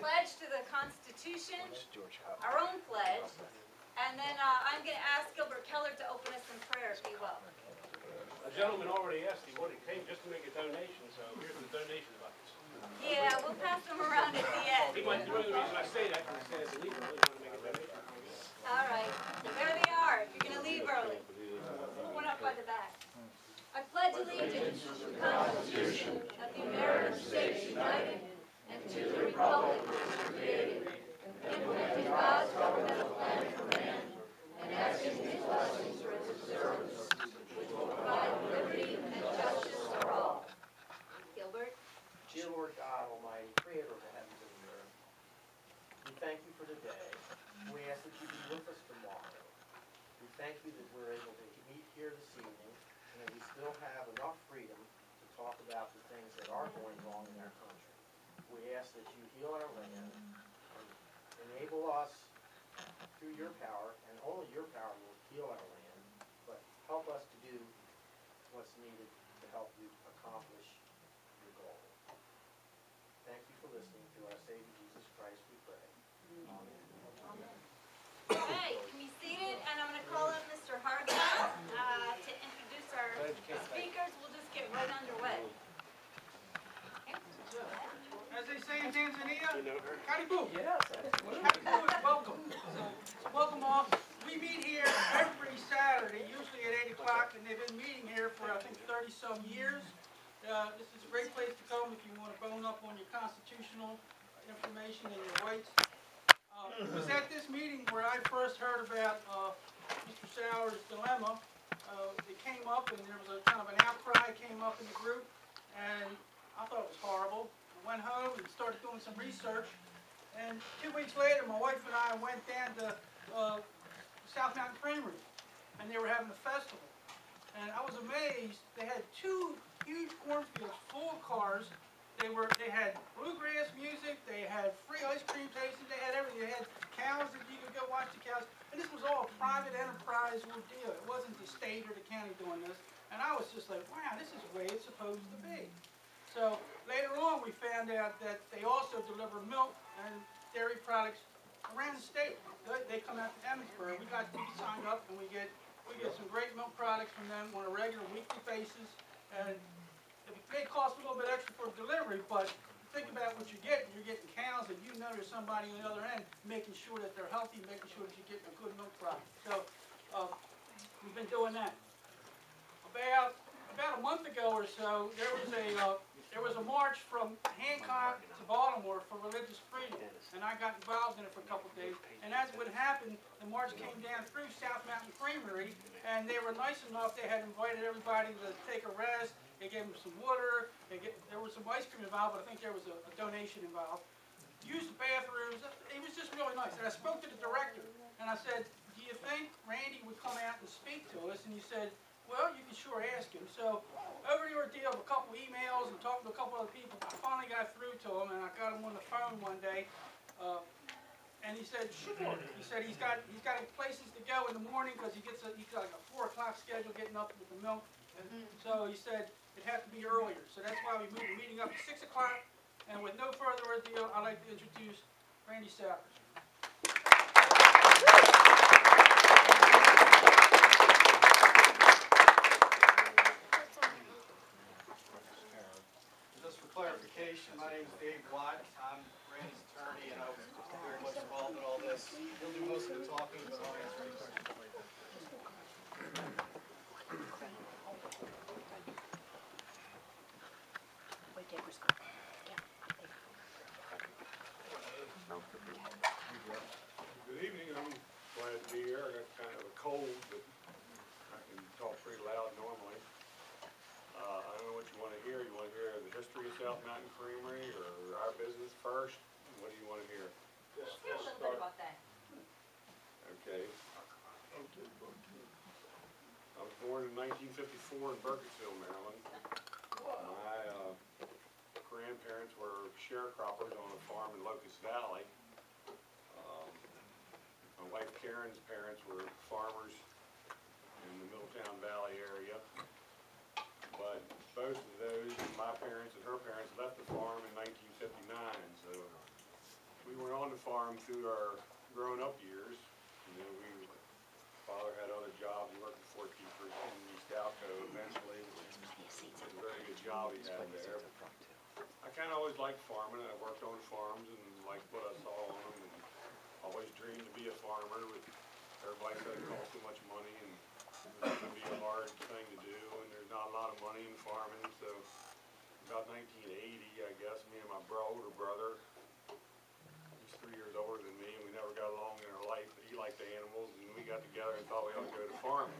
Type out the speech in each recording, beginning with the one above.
pledge to the Constitution, our own pledge, and then I'm going to ask Gilbert Keller to open us in prayer, if he will. A gentleman already asked you what it came just to make a donation, so here's the donation buckets. Yeah, we'll pass them around at the end. The only reason I say that because it says leave early, want to make a donation. All right, there they are, if you're going to leave early. Pull one up by the back. I pledge allegiance to the Constitution of the United States United and to the republic which is created, implementing God's governmental plan for man, and asking his blessings for its observance, which will provide liberty and justice for all. Gilbert? Dear Lord God Almighty, creator of the heavens and the earth, we thank you for today. We ask that you be with us tomorrow. We thank you that we're able to meet here this evening, and that we still have enough freedom to talk about the things that are going wrong in our country. We ask that you heal our land, and enable us through your power, and only your power will heal our land, but help us to do what's needed to help you accomplish your goal. Thank you for listening to our Savior Jesus Christ, we pray. Amen. Okay, you can be seated, and I'm going to call up Mr. Hardback to introduce our speakers. We'll just get right underway. As they say in Tanzania, Karibu. Yes. Karibu is welcome. So, welcome all. We meet here every Saturday, usually at 8 o'clock, and they've been meeting here for, I think, 30-some years. This is a great place to come if you want to bone up on your constitutional information and your rights. It was at this meeting where I first heard about Mr. Sowers' dilemma. It came up, and there was a kind of an outcry came up in the group, and I thought it was horrible. I went home and started doing some research, and 2 weeks later, my wife and I went down to South Mountain Creamery, and they were having a festival. And I was amazed. They had 2 huge cornfields full of cars. They had bluegrass music. They had free ice cream tasting. They had everything. They had cows that you could go watch the cows. And this was all a private enterprise deal. It wasn't the state or the county doing this. And I was just like, wow, this is the way it's supposed to be. So later on, we found out that they also deliver milk and dairy products around the state. They come out to Emmitsburg. We signed up, and we get some great milk products from them on a regular weekly basis. And it may cost a little bit extra for delivery, but think about what you're getting. You're getting cows, and you know there's somebody on the other end making sure that they're healthy, making sure that you're getting a good milk product. So we've been doing that. About a month ago or so, there was a march from Hancock to Baltimore for religious freedom, and I got involved in it for a couple of days. And as would happen, the march came down through South Mountain Creamery, and they were nice enough. They had invited everybody to take a rest. They gave them some water. There was some ice cream involved, but I think there was a donation involved. Used the bathrooms. It was just really nice. And I spoke to the director, and I said, "Do you think Randy would come out and speak to us?" And he said, "Well, you can sure ask him." So over the ordeal of a couple emails and talking to a couple other people, I finally got through to him, and I got him on the phone one day. And he said, "Sure." He said he's got places to go in the morning because he's got like a 4 o'clock schedule getting up with the milk. And so he said it had to be earlier. So that's why we moved the meeting up to 6 o'clock. And with no further ado, I'd like to introduce Randy Sowers. Just for clarification, my name is Dave Watt. I'm Randy's attorney, and I was very much involved in all this. He'll do most of the talking, but I'll answer any questions later. Good evening. I'm glad to be here. I got kind of a cold, but I can talk pretty loud normally. I don't know what you want to hear. You want to hear the history of South Mountain Creamery or our business first? What do you want to hear? Let's hear a little bit about that. Okay. I was born in 1954 in Burkittsville, Maryland. My grandparents were sharecroppers on a farm in Locust Valley. My wife Karen's parents were farmers in the Middletown Valley area. But both of those, my parents and her parents, left the farm in 1959. So on the farm through our growing-up years. You know, father had other jobs. He worked for 14 for East Alco eventually. It was a very good job he had there. I kind of always liked farming. I worked on farms and liked what I saw on them, and always dreamed to be a farmer. Everybody said it cost too much money and it was going to be a hard thing to do, and there's not a lot of money in farming. So about 1980, I guess, me and my older brother, he's 3 years older than me, and we never got along in our life, but he liked the animals, and we got together and thought we ought to go to farming.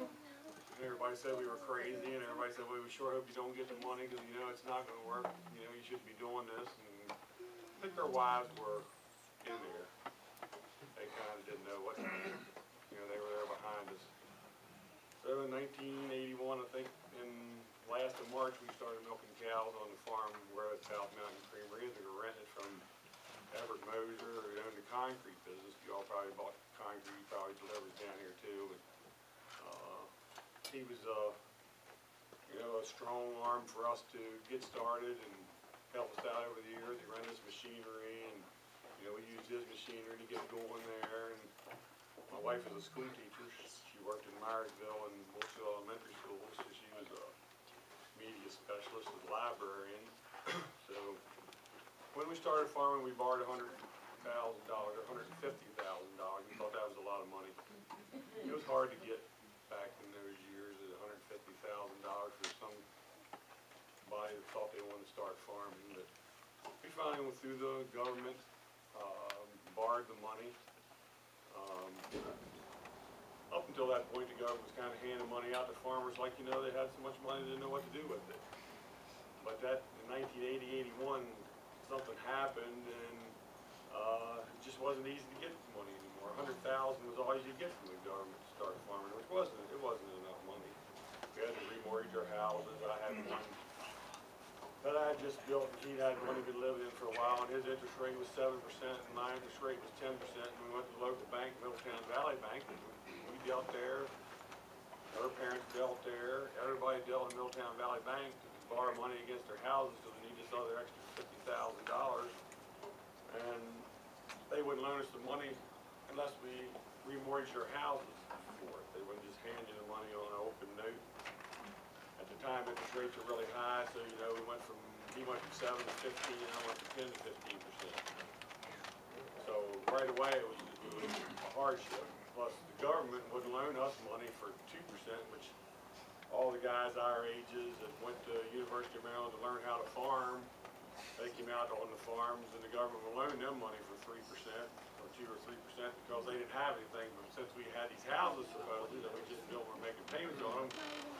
And everybody said we were crazy, and everybody said, well, we sure hope you don't get the money, because, you know, it's not going to work. You know, you shouldn't be doing this. And I think their wives were in there. They kind of didn't know what to do. You know, they were there behind us. So in 1981, I think, in last of March, we started milking cows on the farm where the South Mountain Creamery is. We were rented from Everett Moser, who owned the concrete business. You all probably bought concrete, he probably delivers down here too. And, he was, you know, a strong arm for us to get started and help us out over the years. He ran this machinery, and you know, we used his machinery to get going there. And my wife was a school teacher. She worked in Myersville and Wolfville Elementary School, so she was a media specialist, a librarian. So when we started farming, we borrowed $100,000 or $150,000. We thought that was a lot of money. It was hard to get back in those years at $150,000 for somebody that thought they wanted to start farming. But we finally went through the government, borrowed the money. Up until that point, the government was kind of handing money out to farmers like, you know, they had so much money they didn't know what to do with it. But that, in 1980, 81, something happened, and it just wasn't easy to get money anymore. $100,000 was all you could get from the government to start farming, which it wasn't enough money. We had to remortgage our houses. I had one that I had just built, and he'd had money been living in for a while, and his interest rate was 7%, and my interest rate was 10%. And we went to the local bank, Middletown Valley Bank, and we dealt there. Our parents dealt there. Everybody dealt in Middletown Valley Bank to borrow money against their houses because they needed this other extra $50,000. And they wouldn't loan us the money unless we remortgaged our houses for it. They wouldn't just hand you the money on an open note. At the time, interest rates were really high, so you know, he went from 7 to 15, and I went from 10 to 15%. So right away, it was a hardship. Plus, the government wouldn't loan us money for 2%, which all the guys our ages that went to University of Maryland to learn how to farm, they came out on the farms, and the government would loan them money for 3% or 2 or 3% because they didn't have anything. But since we had these houses supposedly that we just built, were making payments on them,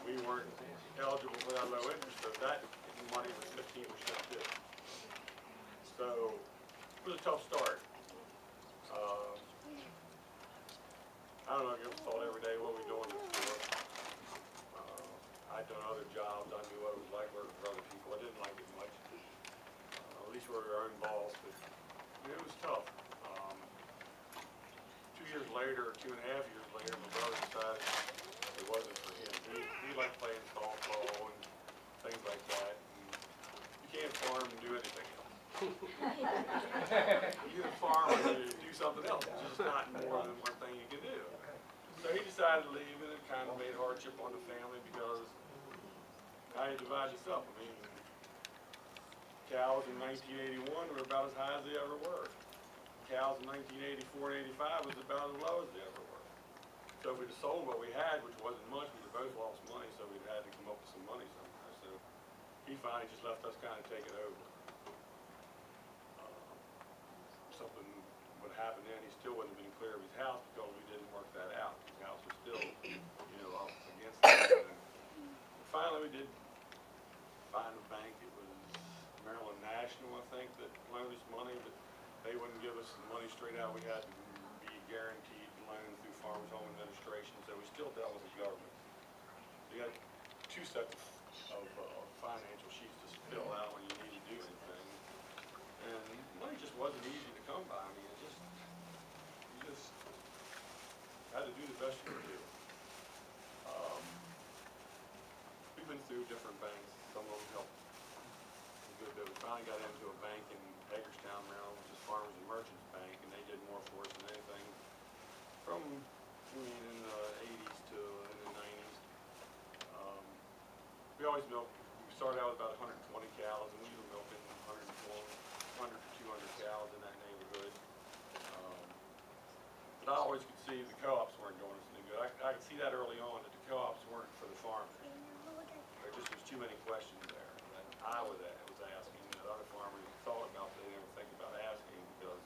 we weren't eligible for that low interest. So that money was 15% too. So it was a tough start. I don't know, I guess thought every day, what are we doing this for? I'd done other jobs. I knew what it was like working for other people. I didn't like it much. At least we were our own boss, but it was tough. 2 years later, or 2.5 years later, my brother decided it wasn't for him. He liked playing softball and things like that. And you can't farm and do anything else. You can farm and do something else. It's just not more than one thing you can do. So he decided to leave, and it kind of made hardship on the family because how you divide this up. I mean, cows in 1981 were about as high as they ever were. Cows in 1984 and 85 was about as low as they ever were. So if we'd have sold what we had, which wasn't much, we'd have both lost money, so we'd had to come up with some money somewhere. So he finally just left us kind of take it over. Something would happen then, he still wouldn't have been clear of his house because we didn't work that out. His house was still, you know, up against it. And finally, we did find a bank. It was Maryland National, I think, that loaned us money, but they wouldn't give us the money straight out. We had to be guaranteed loan through Farmers Home Administration, so we still dealt with the government. So you got 2 sets of financial sheets to fill out when you need to do anything. And money just wasn't easy to come by. I mean, you just had to do the best you could do. We've been through different banks. Some of them helped a good bit. We finally got into a bank in Hagerstown, Maryland, which is Farmers and always milk, we started out with about 120 cows, and we were milking 100 to 200 cows in that neighborhood. But I always could see the co-ops weren't doing us any good. I could see that early on, that the co-ops weren't for the farmers. There just was too many questions there that I was asking, that other farmers thought about, they never think about asking, because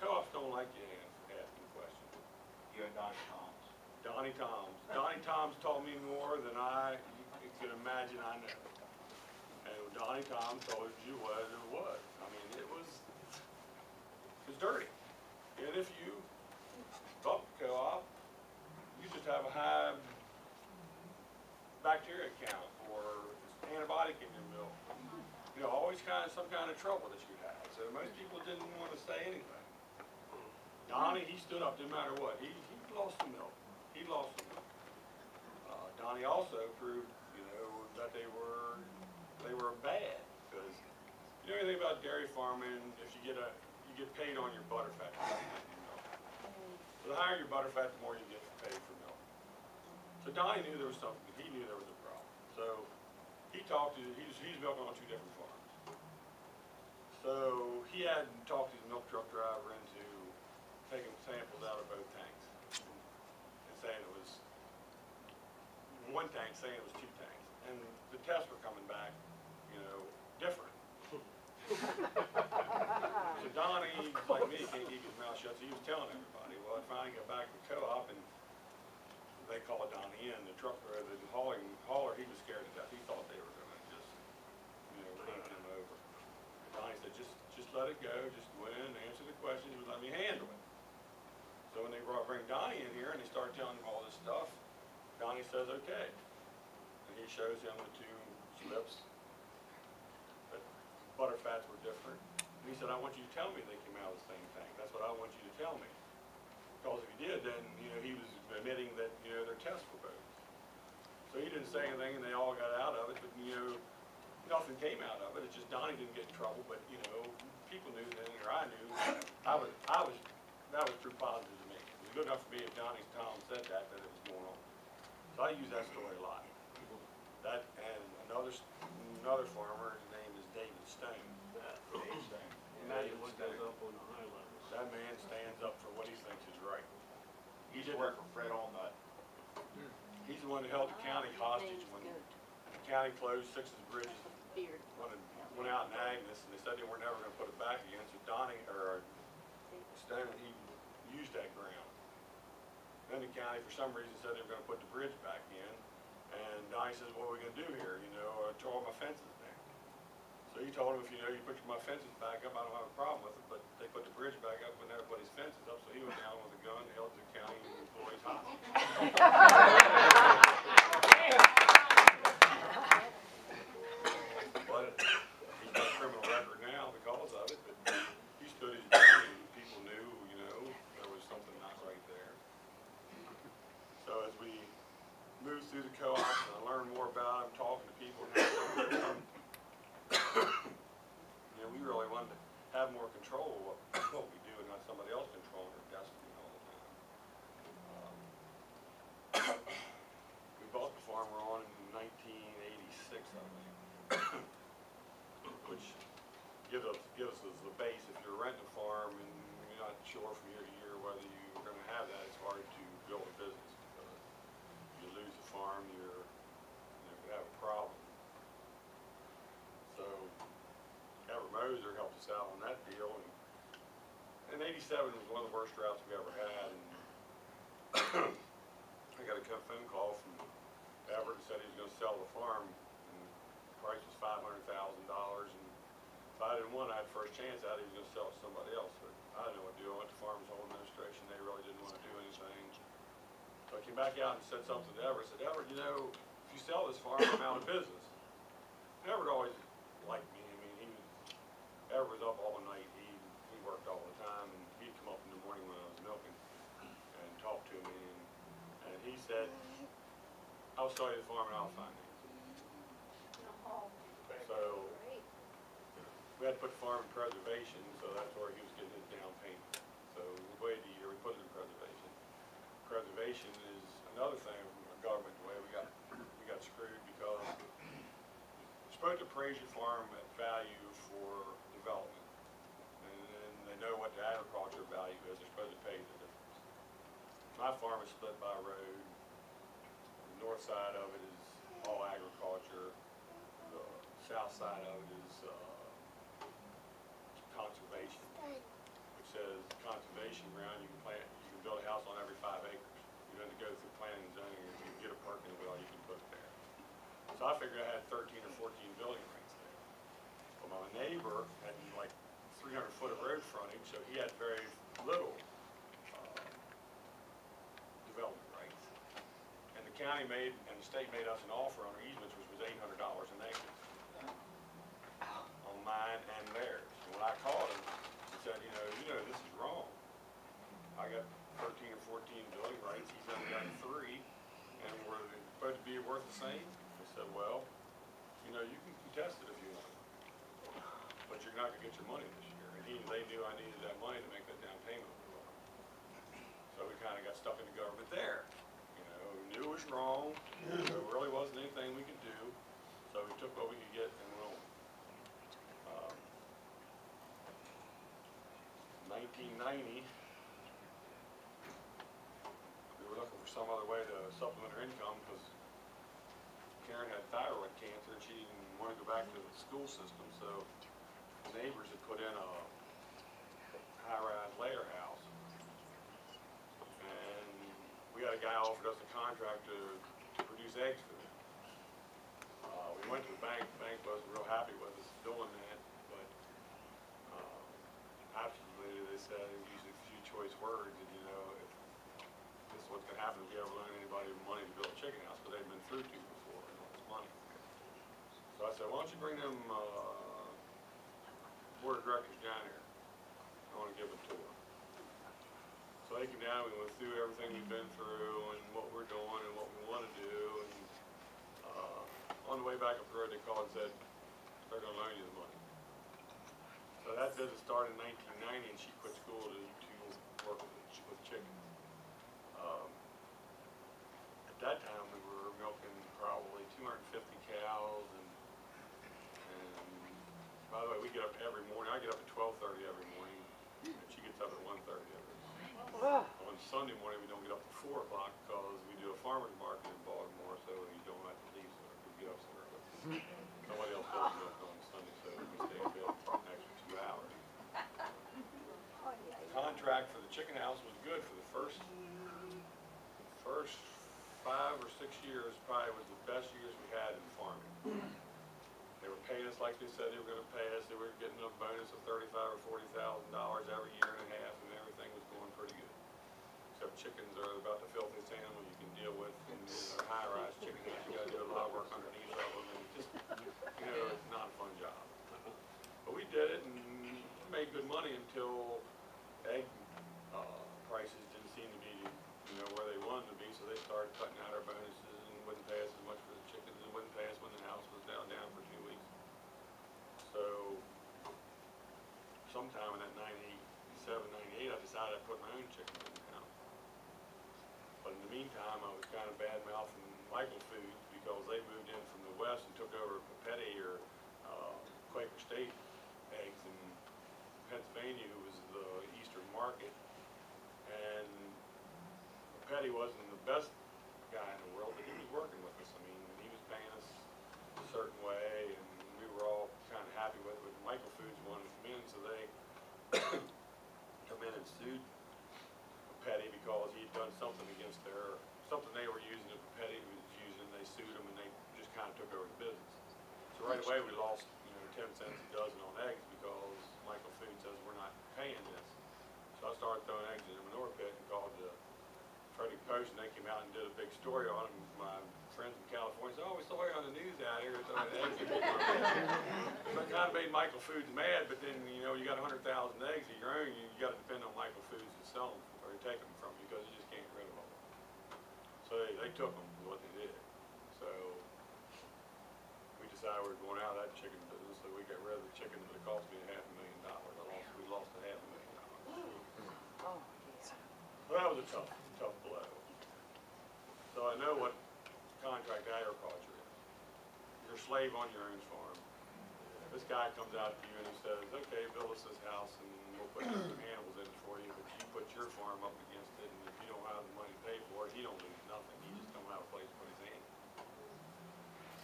co-ops don't like you asking questions. You and Donnie Toms. Donnie Toms. Donnie Toms taught me more than I could imagine I know. And Donnie Toms told you what it was. I mean, it was dirty. And if you bought the co-op, you just have a high bacteria count or antibiotic in your milk. You know, always some kind of trouble that you had. So most people didn't want to say anything. Donnie, he stood up no matter what. He lost the milk. He lost the milk. Donnie also proved, you know, that they were bad, because you know anything about dairy farming, if you get paid on your butter fat. So the higher your butter fat, the more you get paid for milk. So Donnie knew there was something. He knew there was a problem. So he's milking on 2 different farms. So he had talked his milk truck driver into taking samples out of both tanks and saying it was 1 tank, saying it was 2 tanks, and the tests were coming back, you know, different. So Donnie, like me, can't keep his mouth shut, so he was telling everybody. Well, I finally got back to the co-op, and they called Donnie in. The hauler, he was scared to death. He thought they were going to just, you know, run him over. And Donnie said, just let it go. Just go in, answer the questions, and let me handle it. So when they bring Donnie in here, and they start telling him all this stuff, Donnie says, okay. And he shows him the 2 slips. But butter fats were different. And he said, I want you to tell me they came out of the same tank. That's what I want you to tell me. Because if he did, then, you know, he was admitting that, you know, their tests were bogus. So he didn't say anything, and they all got out of it, but, you know, nothing came out of it. It's just Donnie didn't get in trouble, but, you know, people knew then, or I knew, that was proof positive to me. It was good enough for me if Donnie Tom said that it was going on. So I use that story a lot. That, and another farmer, his name is David Stone. Imagine what goes up on the high level. That man stands up for what he thinks is right. He used to work for Fred Allnut. He's the one who held the county hostage when the county closed 6 of the bridges. Went out in Agnes, and they said they were never going to put it back again. So Stone, he used that ground. Then the county, for some reason, said they were going to put the bridge back in. And Donnie says, what are we going to do here? You know, I tore all my fences down. So he told him, if you know, you put my fences back up, I don't have a problem with it. But they put the bridge back up and never put his fences up. So he went down with a gun and held the county employees hostage. But he's got a criminal record now because of it. But he stood his ground, and people knew, you know, there was something not right there. So as we moved through the co-ops and I learned more about them, talking to people, you know, we really wanted to have more control of what we do and not somebody else controlling our destiny all the time. We bought the farm we're on in 1986, I think, which gives us the base. If you're renting a farm and you're not sure from year to year whether you're going to have that, it's hard to build a business. You lose the farm, you could have a problem. So Moser helped us out on that deal, and 87 was one of the worst droughts we ever had. And I got a phone call from Everett and said he was going to sell the farm, and the price was $500,000. And if I didn't want, I had first chance out, he was going to sell it to somebody else. But I didn't know what to do. I went to Farmers Whole Administration. They really didn't want to do anything. So I came back out and said something to Everett. I said, Everett, you know, if you sell this farm, I'm out of business. And Everett always liked me. I mean, Everett was up all night. He worked all the time, and he'd come up in the morning when I was milking and talk to me. And he said, I'll sell you the farm and I'll finance it. So we had to put the farm in preservation, so that's where he was getting his down payment. So we waited a year, we put it in preservation. Preservation is another thing from a government way. We got screwed because raise your farm at value for development. And then they know what the agriculture value is, they're supposed to pay the difference. My farm is split by a road. The north side of it is all agriculture. The south side of it is conservation, which says conservation ground, you can build a house on every 5 acres. You don't have to go through planning and zoning, if you can get a parking well, you can put it there. So I figured I had 13 or 14 building rights there. But my neighbor had like 300 foot of road frontage, so he had very little development rights. And the county made, and the state made us an offer on our easements, which was $800 an acre on mine and theirs. And when I called him, he said, you know, this is wrong. I got 13 or 14 building rights, he's only got 3, and we're supposed to be worth the same? I said, well, you know, you can contest it if you want, but you're not gonna get your money this year. And they knew I needed that money to make that down payment. So we kinda got stuck in the government there. You know, we knew it was wrong, there really wasn't anything we could do, so we took what we could get and went on. 1990, we were looking for some other way to supplement her income because Karen had thyroid cancer and she didn't want to go back to the school system, so neighbors had put in a high-rise layer house. And we had a guy offered us a contract to produce eggs for them. We went to the bank wasn't real happy with us doing that, but absolutely they said, and used a few choice words, and you know, if this is what's going to happen if you ever loan anybody money to build a chicken house, because they've been through to before and all this money. So I said, why don't you bring them board of directors down here? I want to give them a tour. So they came down, we went through everything we've been through and what we're doing and what we want to do. And on the way back up the road, they called and said, they're going to loan you the money. So that business started in 1990, and she quit school to work with chickens. At that time, we were milking probably 250 cows, and by the way, we get up every morning. I get up at 12:30 every morning, and she gets up at 1:30 every morning. On Sunday morning, we don't get up till 4 o'clock because we do a farmer's market in Baltimore, so you don't have to leave so we get up so early. Nobody else does milk on Sunday, so we stay in bed for an extra 2 hours. The contract for the chicken house was good for the first 5 or 6 years. Probably was the best years we had in farming. They were paying us like they said they were going to pay us. They were getting a bonus of $35,000 or $40,000 every year and a half, and everything was going pretty good. Except chickens are about the filthiest animal you can deal with in a high-rise chicken house. You got to do a lot of work underneath of them, and just, you know, it's not a fun job. But we did it and made good money until egg prices didn't seem to be, you know, where they wanted to be, so they started cutting out our bonuses and wouldn't pay us as much for the chickens and wouldn't pay us when the house was down for 2 weeks. So sometime in that 97, 98, I decided I'd put my own chickens in the house. But in the meantime, I was kind of bad-mouthing Michael Foods because they moved in from the west and took over Petty or Quaker State eggs in Pennsylvania, who was the eastern market. And Petty wasn't the best guy in the world, but he was working with us. I mean, he was paying us a certain way, and we were all kind of happy with it. But Michael Foods wanted to come in, so they come in and sued Petty because he'd done something against something they were using that Petty was using. They sued him, and they just kind of took over the business. So right away, we lost, 10 cents a dozen on eggs because Michael Foods says we're not paying this. So I started throwing eggs in the manure pit and called the Freddie Post, and they came out and did a big story on it. My friends in California said, oh, we saw you on the news out here throwing eggs in the manure pit. So it kind of made Michael Foods mad, but then, you got 100,000 eggs of your own, you got to depend on Michael Foods to sell them or take them from you because you just can't get rid of them. So they took them, is what they did. So we decided we were going out of that chicken business, so we got rid of the chickens, but it cost me $500,000. We lost $500,000. Well, that was a tough blow. So I know what contract agriculture is. You're a slave on your own farm. This guy comes out to you and he says, okay, build us this house and we'll put some animals in it for you, but you put your farm up against it, and if you don't have the money to pay for it, he don't lose nothing. He just don't have a place to put his animals.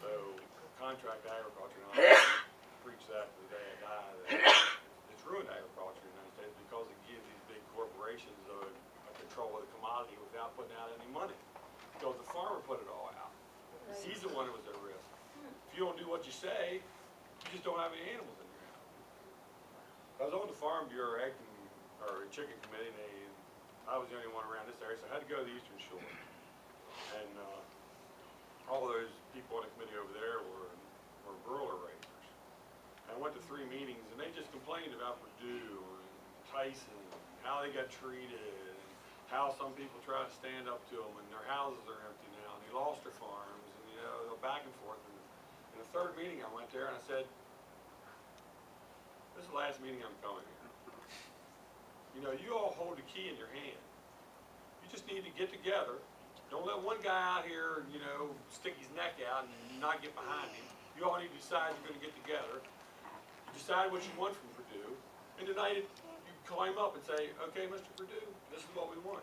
So contract agriculture, and I preach that to the day I die, that it's ruined agriculture in the United States because it gives these big corporations a control of the commodity without putting out any money. Because the farmer put it all out. He's the one who was at risk. If you don't do what you say, you just don't have any animals in your house. I was on the Farm Bureau or Chicken Committee, and I was the only one around this area, so I had to go to the Eastern Shore. And all of those people on the committee over there were broiler raisers. And I went to 3 meetings, and they just complained about Purdue and Tyson, how they got treated, and how some people try to stand up to them, and their houses are empty now, and they lost their farms, and they're back and forth. And in the 3rd meeting, I went there and I said, this is the last meeting I'm coming here. You know, you all hold the key in your hand. You just need to get together. Don't let one guy out here, you know, stick his neck out and not get behind him. You all need to decide you're going to get together. You decide what you want from Purdue, and tonight you climb up and say, okay, Mr. Purdue, this is what we want.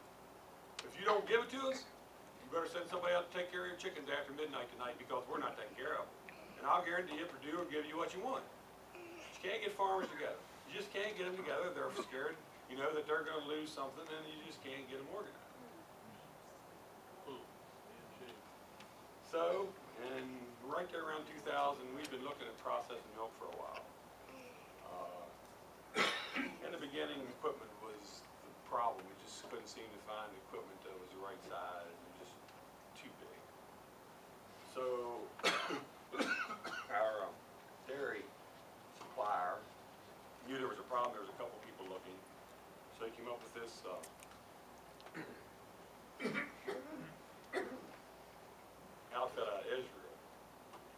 If you don't give it to us, you better send somebody out to take care of your chickens after midnight tonight, because we're not taking care of them. And I'll guarantee you Purdue will give you what you want. You can't get farmers together. You just can't get them together. They're scared, you know, that they're going to lose something, and you just can't get them organized. So, and right there around 2000, we've been looking at processing milk for a while. In the beginning, equipment was the problem. We just couldn't seem to find equipment that was the right size and just too big. So, our dairy supplier knew there was a problem. There was a couple people looking. So he came up with this outfit out of Israel.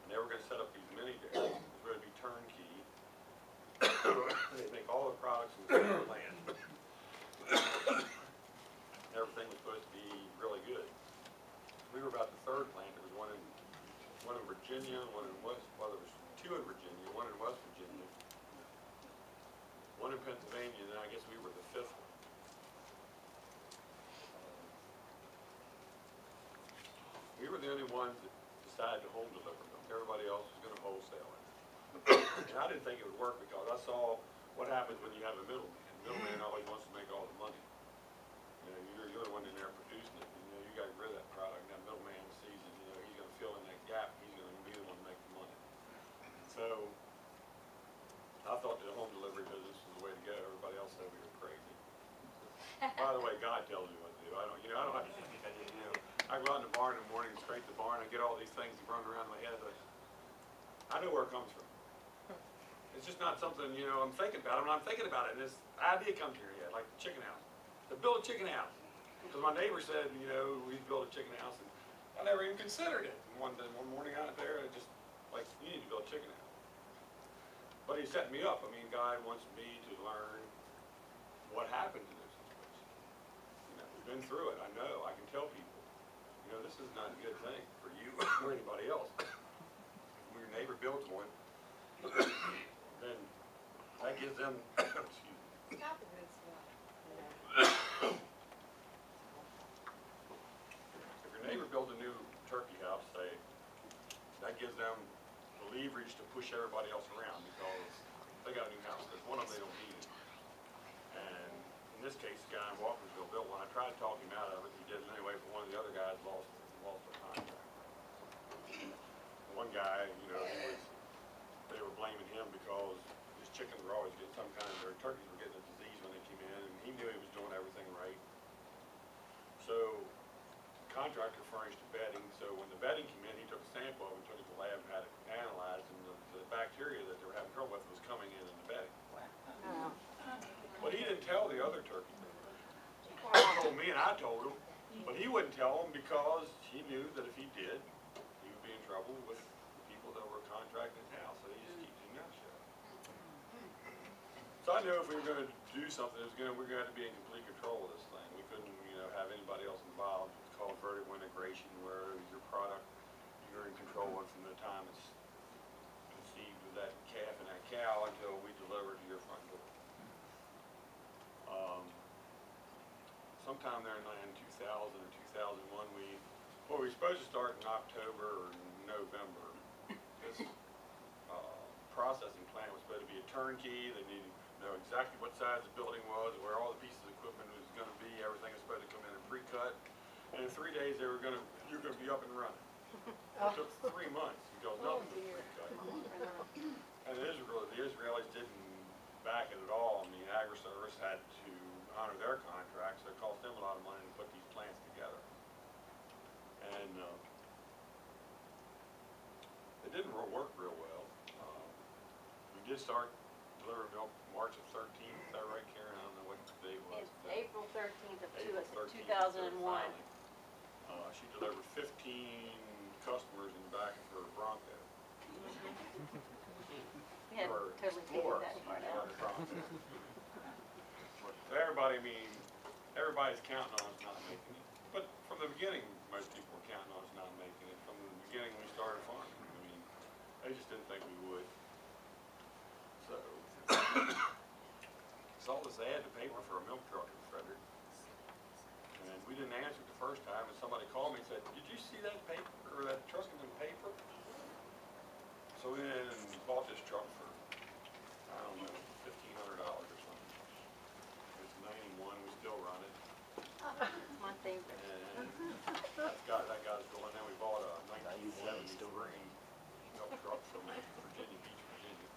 And they were going to set up these mini dairies. It was going to be turnkey. They make all the products in the land. Everything was supposed to be really good. We were about the 3rd plant. There was one in Virginia, one in West, well, there was 2 in Virginia, one in West Virginia, one in Pennsylvania, and then I guess we were the 5th one. We were the only ones that decided to home deliver them. Everybody else was going to wholesale it. And I didn't think it would work, because I saw what happens when you have a middleman. The middleman always wants to make all the money. You know, you're the one in there producing it. You know, you got to get rid of that product. And that middleman sees it. You know, he's going to fill in that gap. He's going to be the one to make the money. So I thought the home delivery business was the way to go. Everybody else said we were crazy. By the way, God tells me what to do. I don't have to do anything. You know, I go out in the barn in the morning, straight to the barn. I get all these things running around my head, but I know where it comes from. It's just not something, you know, I'm thinking about it. When I'm thinking about it, and this idea comes to your head, like the chicken house. To build a chicken house. Because my neighbor said, you know, we'd build a chicken house, and I never even considered it. And one morning out there, it just, like, you need to build a chicken house. But he set me up. I mean, God wants me to learn what happened in those situations. You know, we've been through it. I know. I can tell people, you know, this is not a good thing for you or anybody else. When your neighbor builds one, then that gives them, excuse me. Stop the good stuff. If your neighbor builds a new turkey house, say, that gives them the leverage to push everybody else around, because they got a new house. There's one of them they don't need. And in this case, the guy in Walkersville built one. I tried to talk him out of it. He did it anyway, but one of the other guys lost their contract. One guy, you know, they were blaming him because his chickens were always getting some kind of, their turkeys were getting a disease when they came in, and he knew he was doing everything right. So, the contractor furnished the bedding, so when the bedding came in, he took a sample of it and took it to the lab and had it analyzed, and the bacteria that they were having trouble with was coming in the bedding. But he didn't tell the other turkey. He told me, and I told him, but he wouldn't tell them because he knew that if he did, he would be in trouble with the people that were contracting his house, so he just keeps his mouth shut. So I knew if we were going to do something, we were going to have to be in complete control of this thing. We couldn't, you know, have anybody else involved. It's called vertical integration, where your product, you're in control of from the time it's conceived with that calf in that cow until we deliver to your front door. Sometime there in 2000 or 2001, we were supposed to start in October or November. This processing plant was supposed to be a turnkey. They needed to know exactly what size the building was, where all the pieces of equipment was going to be. Everything was supposed to come in and pre-cut. And in 3 days, you're going to be up and running. It took 3 months because nothing was pre-cut. And the Israelis didn't back it at all. I mean, Agri-Service had to honor their contracts, so it cost them a lot of money to put these plants together. And it didn't work real well. We did start delivering milk March of 13th, is that right, Karen? I don't know what the date was. It's April 13th of April 13th, 2001. She delivered 15 customers in the back of her Bronco. We had Or totally Explorer. figured that part out. So everybody, everybody's counting on us not making it. But from the beginning, most people were counting on us not making it. From the beginning when we started farming. I mean, they just didn't think we would. So, saw this ad in the paper for a milk truck in Frederick. And we didn't answer it the first time, and somebody called me and said, "Did you see that paper, or that truck in the paper?" So we went in and bought this truck for, I don't know, $1,500 or something. It's 91, we still run it. My favorite. And that got us going. Then we bought a 1973 milk truck from Virginia Beach, Virginia.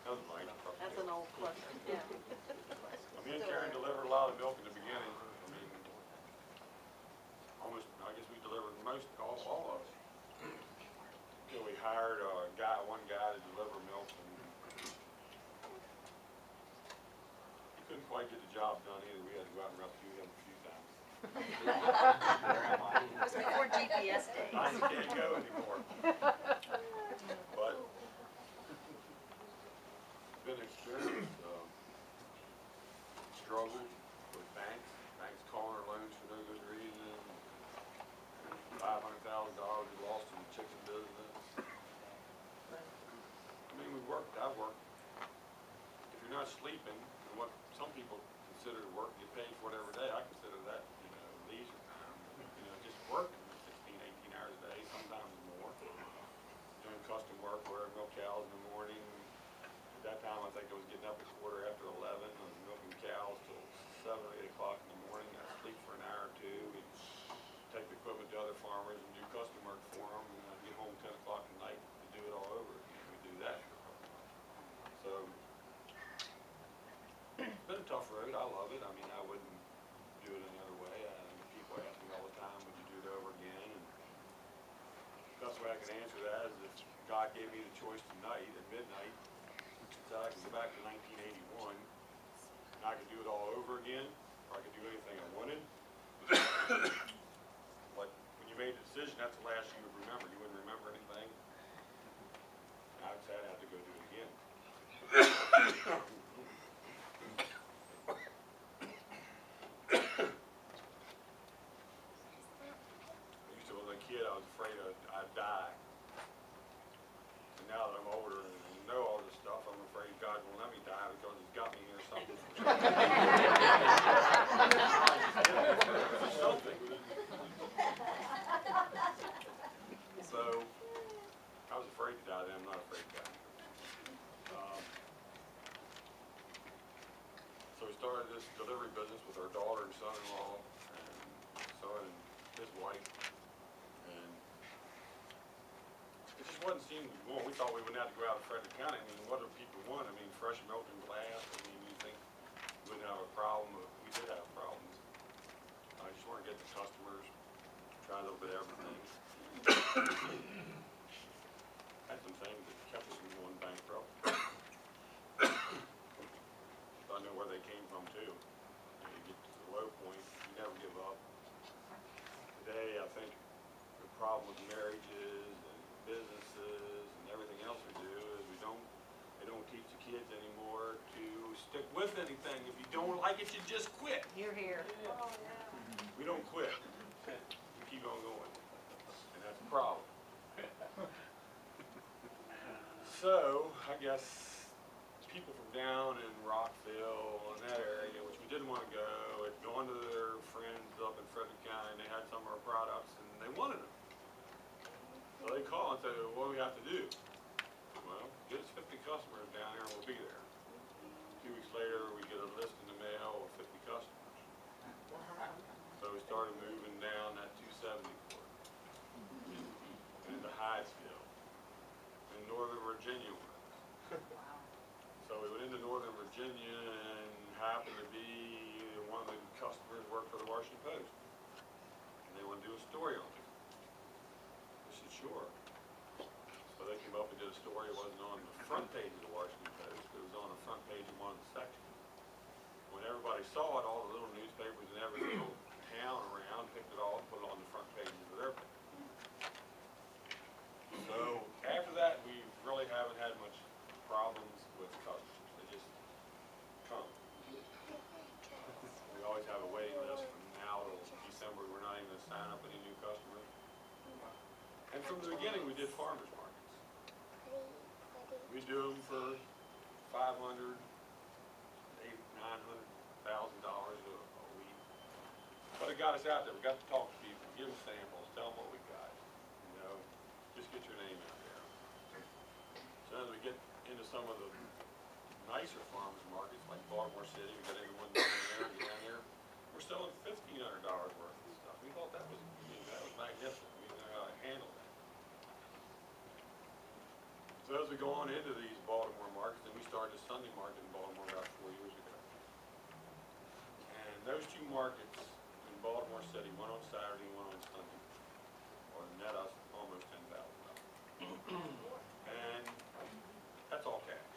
That was a nice truck. That's an old cluster, yeah. Me and Karen delivered a lot of milk in the beginning. I mean, almost, I guess we delivered all of it. Until we hired one guy to deliver milk, and he couldn't quite get the job done either. We had to go out and rescue him a few times. It was before GPS days. I can't go anymore. But it's been an experience. Struggled with banks calling our loans for no good reason. $500,000 we lost in the chicken business. I mean, I've worked. If you're not sleeping, and what some people consider work, get paid for it every day, I consider that, leisure time. Just working 16, 18 hours a day, sometimes more. Doing custom work, wearing milk cows in the morning. At that time, I think I was getting up at 11:15 and milking cows till 7 or 8 o'clock in the morning. I'd sleep for an hour or two. We'd take the equipment to other farmers and do custom work for them. And I'd get home 10 o'clock at night to do it all over again. We'd do that for a couple of months. So, it's been a tough road. I love it. I mean, I wouldn't do it any other way. People ask me all the time, would you do it over again? And the best way I can answer that is if God gave me the choice tonight at midnight, so I could go back to 1981, and I could do it all over again, or I could do anything I wanted. But when you made the decision, that's the last you would remember. You wouldn't remember anything. And I would say I'd have to go do it again. I used to, when I was a kid, I was afraid I'd die. And now that I'm older and know all this stuff, I'm afraid God won't let me die because He's got me here something. So, I was afraid to die then. I'm not afraid to die. So we started this delivery business with our daughter and son-in-law, and son and his wife, and it just wasn't seeming to be going. We thought we wouldn't have to go out to Frederick County. I mean, what do people want? I mean, fresh milk and glass. I mean, you think we wouldn't have a problem, but we did have problems. I just want to get the customers, try a little bit of everything. Had some things that kept us from going bankrupt. I know where they came from too. You get to the low point, you never give up. Today, I think the problem with marriages and businesses and everything else we do is they don't teach the kids anymore to stick with anything. If you don't like it, you just quit. You're here. We don't quit. We keep on going. And that's a problem. So, I guess people from down in Rockville and that area, which we didn't want to go, had gone to their friends up in Frederick County, and they had some of our products, and they wanted them. So they call and say, what do we have to do? Well, get us 50 customers down here and we'll be there. 2 weeks later, we get a list in the mail of 50 customers. So we started moving down that 270 court into Hyattsville, in Northern Virginia. So we went into Northern Virginia and happened to be one of the customers worked for the Washington Post. And they wanted to do a story on it. I said, sure. So they came up and did a story. It wasn't on the front page of the Washington Post, but it was on the front page of one of the sections. When everybody saw it, all the little newspapers in every little town around picked it all and put it on the front pages of their paper. So after that, we really haven't had much problems with customers. They just come. We always have a waiting list from now till December. We're not even going to sign up any new customers. And from the beginning, we did farmers markets. We do them for $500,000, $800,000, $900,000 a week. But it got us out there. We got to talk to people, give them samples, tell them what we got. You know, just get your name out there. So as we get into some of the nicer farmers markets, like Baltimore City, we got everyone down there. We're selling $1,500 worth of stuff. We thought that was magnificent. We didn't know how to handle that. So as we go on into these Baltimore markets, and we started a Sunday market in Baltimore about 4 years ago. And those 2 markets in Baltimore City, one on Saturday and one on Sunday, or net us almost $10,000. And that's all cash.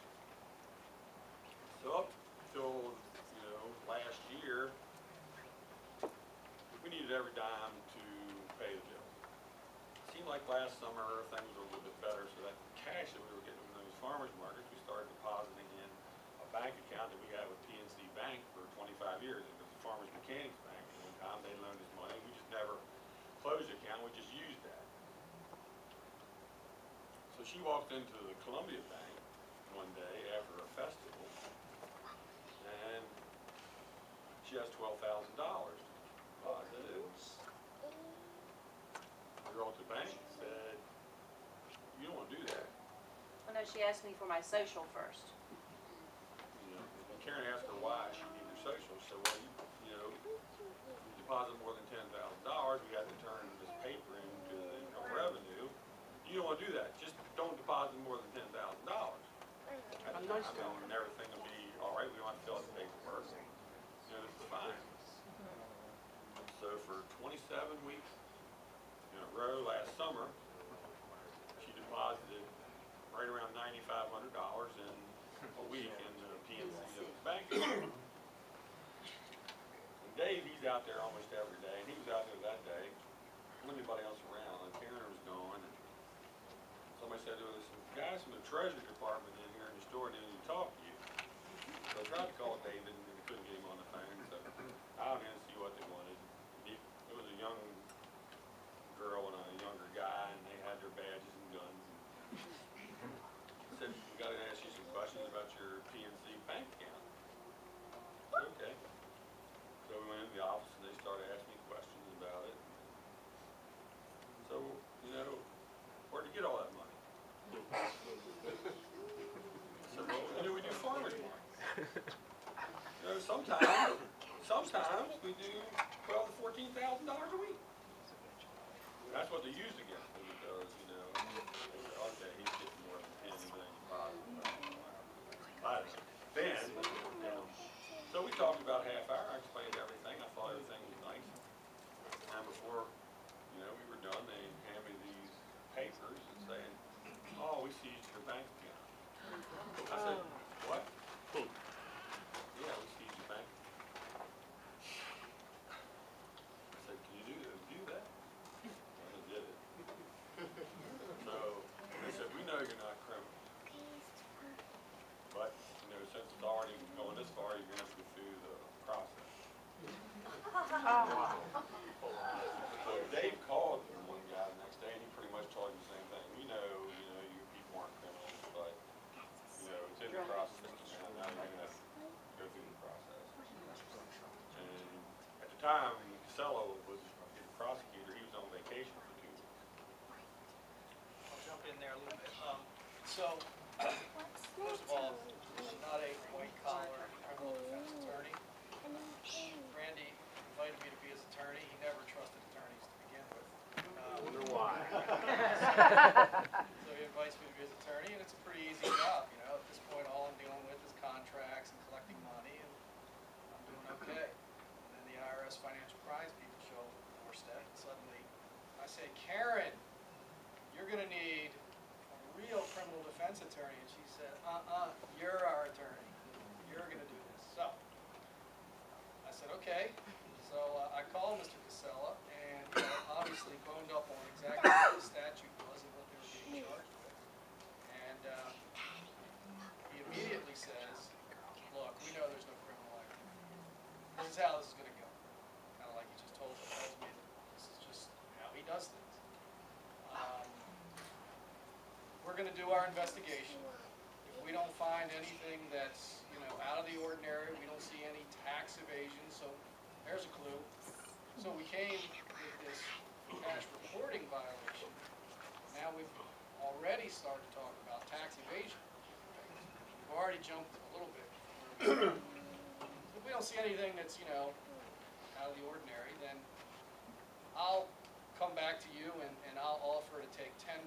So up till, last year, we needed every dime to pay the bill. It seemed like last summer things were a little bit better, so that cash that we were getting from those farmers markets, we started depositing in a bank account that we had with PNC Bank for 25 years. It was the Farmers Mechanics Bank. At one time, they loaned us money. We just never closed the account. We just used that. So she walked into the Columbia Bank one day after a festival, and she has $12,000 deposited. The girl at the bank said, you don't want to do that. Well, no, she asked me for my social first. And Karen asked her why she needed her social. So, well, you deposit more than $10,000, we had to turn this paper into the income revenue. You don't want to do that. Just don't deposit more than $10,000. And everything will be all right. We don't have to fill out the paperwork. This is fine. So for 27 weeks in a row last summer, she deposited right around $9,500 in a week in the PNC bank account. And Dave, he's out there almost every day, and he was out there that day. Anybody else around? And Karen was gone. And somebody said there was some guys from the Treasury Department in here in the store and they need to talk to you. So I tried to call David and we couldn't get him on the phone. So I went in to see what they wanted. It was a young girl and a younger guy, and they had their badges and guns. I said, we got to ask you some questions about your PNC bank account. Okay. So we went in the office and they started asking me questions about it. So, where'd you get all that money? I said, well, we do farmers markets. Sometimes we do $12,000 to $14,000 a week. That's what they used to get, because, they said, okay, he's getting more than 10 million positive. Then, so we talked about a half hour. I explained everything. I thought everything was nice. And before, we were done, they handed me these papers and saying, oh, we seized your bank account. I said, what? Yeah, we seized your bank account. I said, can you do that? I did it. So they said, we know you're not criminals. But, since it's already going this far, you time Casella was the prosecutor, he was on vacation for 2 weeks. I'll jump in there a little bit. So, first of all, I'm not a white-collar criminal defense attorney. Randy invited me to be his attorney. He never trusted attorneys to begin with. I wonder why. So he invites me to be his attorney, and it's a pretty easy job, you know. At this point, all I'm dealing with is contracts and collecting money, and I'm doing okay. And then the IRS financial crimes people show up at the doorstep, and suddenly I say, Karen, you're gonna need a real criminal defense attorney. And she said, you're our attorney. You're gonna do this. So I said, okay. So I called Mr. Casella, and obviously boned up on exactly what the statute was and what they were being charged with. And he immediately says, look, we know there's no criminal activity. This is how this is gonna go. Kind of like he just tells me that this is just how he does things. We're going to do our investigation. If we don't find anything that's, out of the ordinary, we don't see any tax evasion, so there's a clue. So we came with this cash reporting violation. Now we've already started talking about tax evasion. We've already jumped a little bit. If we don't see anything that's, out of the ordinary, then I'll come back to you and I'll offer to take 10%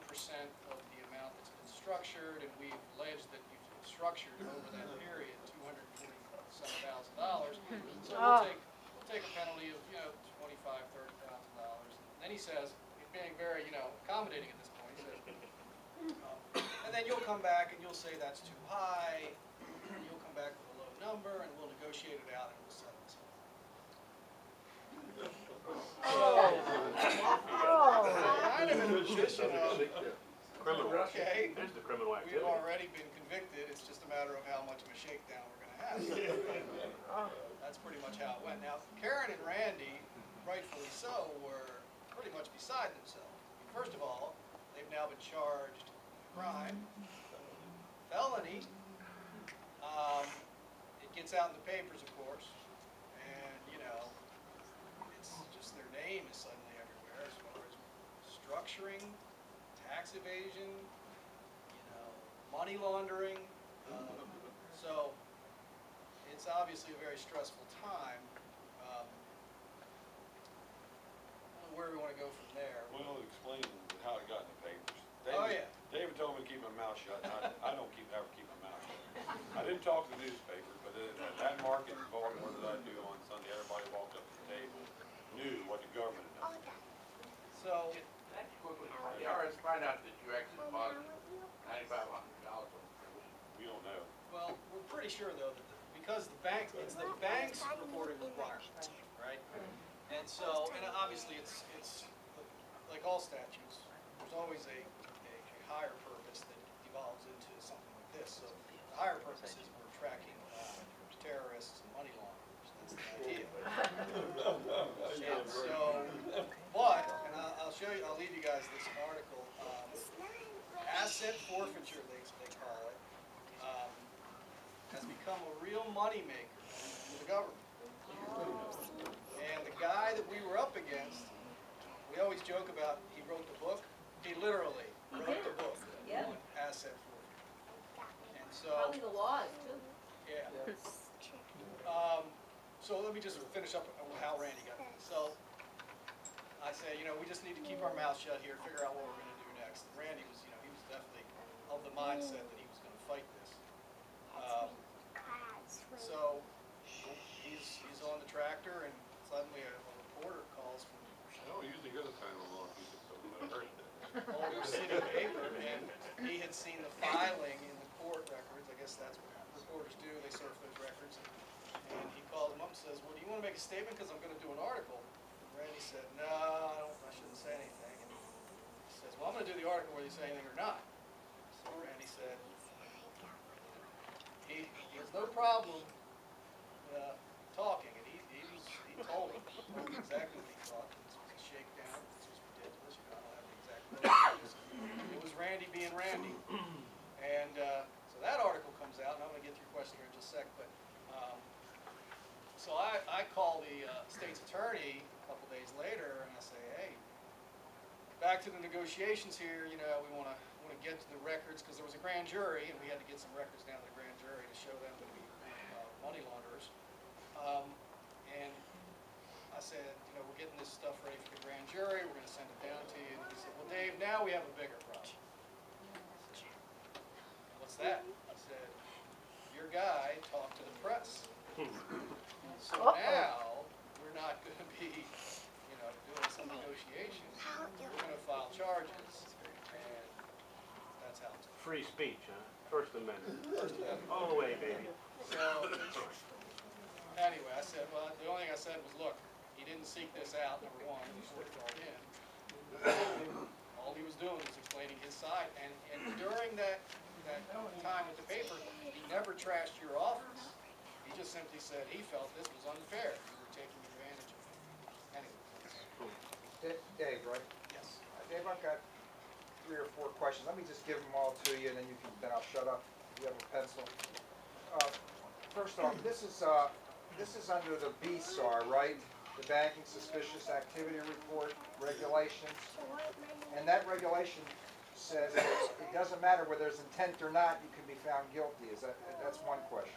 of the amount that's been structured, and we've alleged that you've structured over that period $247,000. So we'll take a penalty of $25,000, $30,000. Then he says, he's being very accommodating at this point. He says, and then you'll come back and you'll say that's too high. And you'll come back with a low number, and we'll negotiate it out and we'll settle this. Kind of in a position of, Criminal. okay, There's the criminal we've activity. already been convicted, it's just a matter of how much of a shakedown we're going to have. That's pretty much how it went. Now, Karen and Randy, rightfully so, were pretty much beside themselves. First of all, they've now been charged with crime, felony. It gets out in the papers, of course, and, it's just their name is suddenly everywhere as far as structuring, tax evasion, money laundering. So it's obviously a very stressful time. I don't know where we want to go from there. Well, explain how it got in the papers. Oh, yeah. David told me to keep my mouth shut, and I don't ever keep my mouth shut. I didn't talk to the newspaper, but at that market in Baltimore that I do on Sunday, everybody walked up to the table, knew what the government had done. So, Quickly, the IRS find out that you actually deposited $9,500 on We don't know. well, we're pretty sure though that because it's the bank's reporting requirement, right? And so, and obviously it's like all statutes, there's always a higher purpose that evolves into something like this. So the higher purpose is we're tracking terrorists and money launderers. That's the idea. And so, and I'll show you, I'll leave you guys this article. Asset forfeiture, they call it, has become a real moneymaker for the government. And the guy that we were up against, we always joke about, he wrote the book. He literally wrote the book Yep. on asset forfeiture. And so, Probably the laws, too. yeah. So let me just finish up how Randy got it. So I say, we just need to keep our mouth shut here, figure out what we're going to do next. And Randy was, he was definitely of the mindset that he was going to fight this. So he's on the tractor, and suddenly a reporter calls from I don't usually go to time on pieces, so I heard that. Boulder City paper, and he had seen the filing in the court records. I guess that's what reporters do, they surf those records. And he called him up and says, well, do you want to make a statement because I'm going to do an article? And Randy said, no, I shouldn't say anything. And he says, well, I'm going to do the article whether you say anything or not. So Randy said, he has no problem talking, and he told him exactly what he thought. This was a shakedown. This was ridiculous. I don't have the exact quote. It was Randy being Randy. And so that article comes out, and I'm going to get to your question here in just a sec. But so I call the state's attorney a couple days later, and I say, hey, back to the negotiations here, you know, we wanna get to the records, because there was a grand jury, and we had to get some records down to the grand jury to show them to be money launderers. And I said, you know, we're getting this stuff ready for the grand jury, we're gonna send it down to you. And he said, well, Dave, now we have a bigger problem. What's that? I said, your guy talked to the press. So now, we're not gonna be, you know, doing some negotiations. We're gonna file charges, and that's how it's. Free speech, huh? First Amendment. All the way, baby. So, anyway, I said, well, the only thing I said was, look, he didn't seek this out, number one, before he called in. All he was doing was explaining his side, and during that time with the paper, he never trashed your office. He just simply said he felt this was unfair. You were taking advantage of it. Anyway. Dave, right? Yes. Dave, I've got 3 or 4 questions. Let me just give them all to you, and then I'll shut up. You have a pencil. First off, this is under the BSAR, right? The Banking Suspicious Activity Report regulations. And that regulation says it doesn't matter whether there's intent or not, you can be found guilty. That's one question.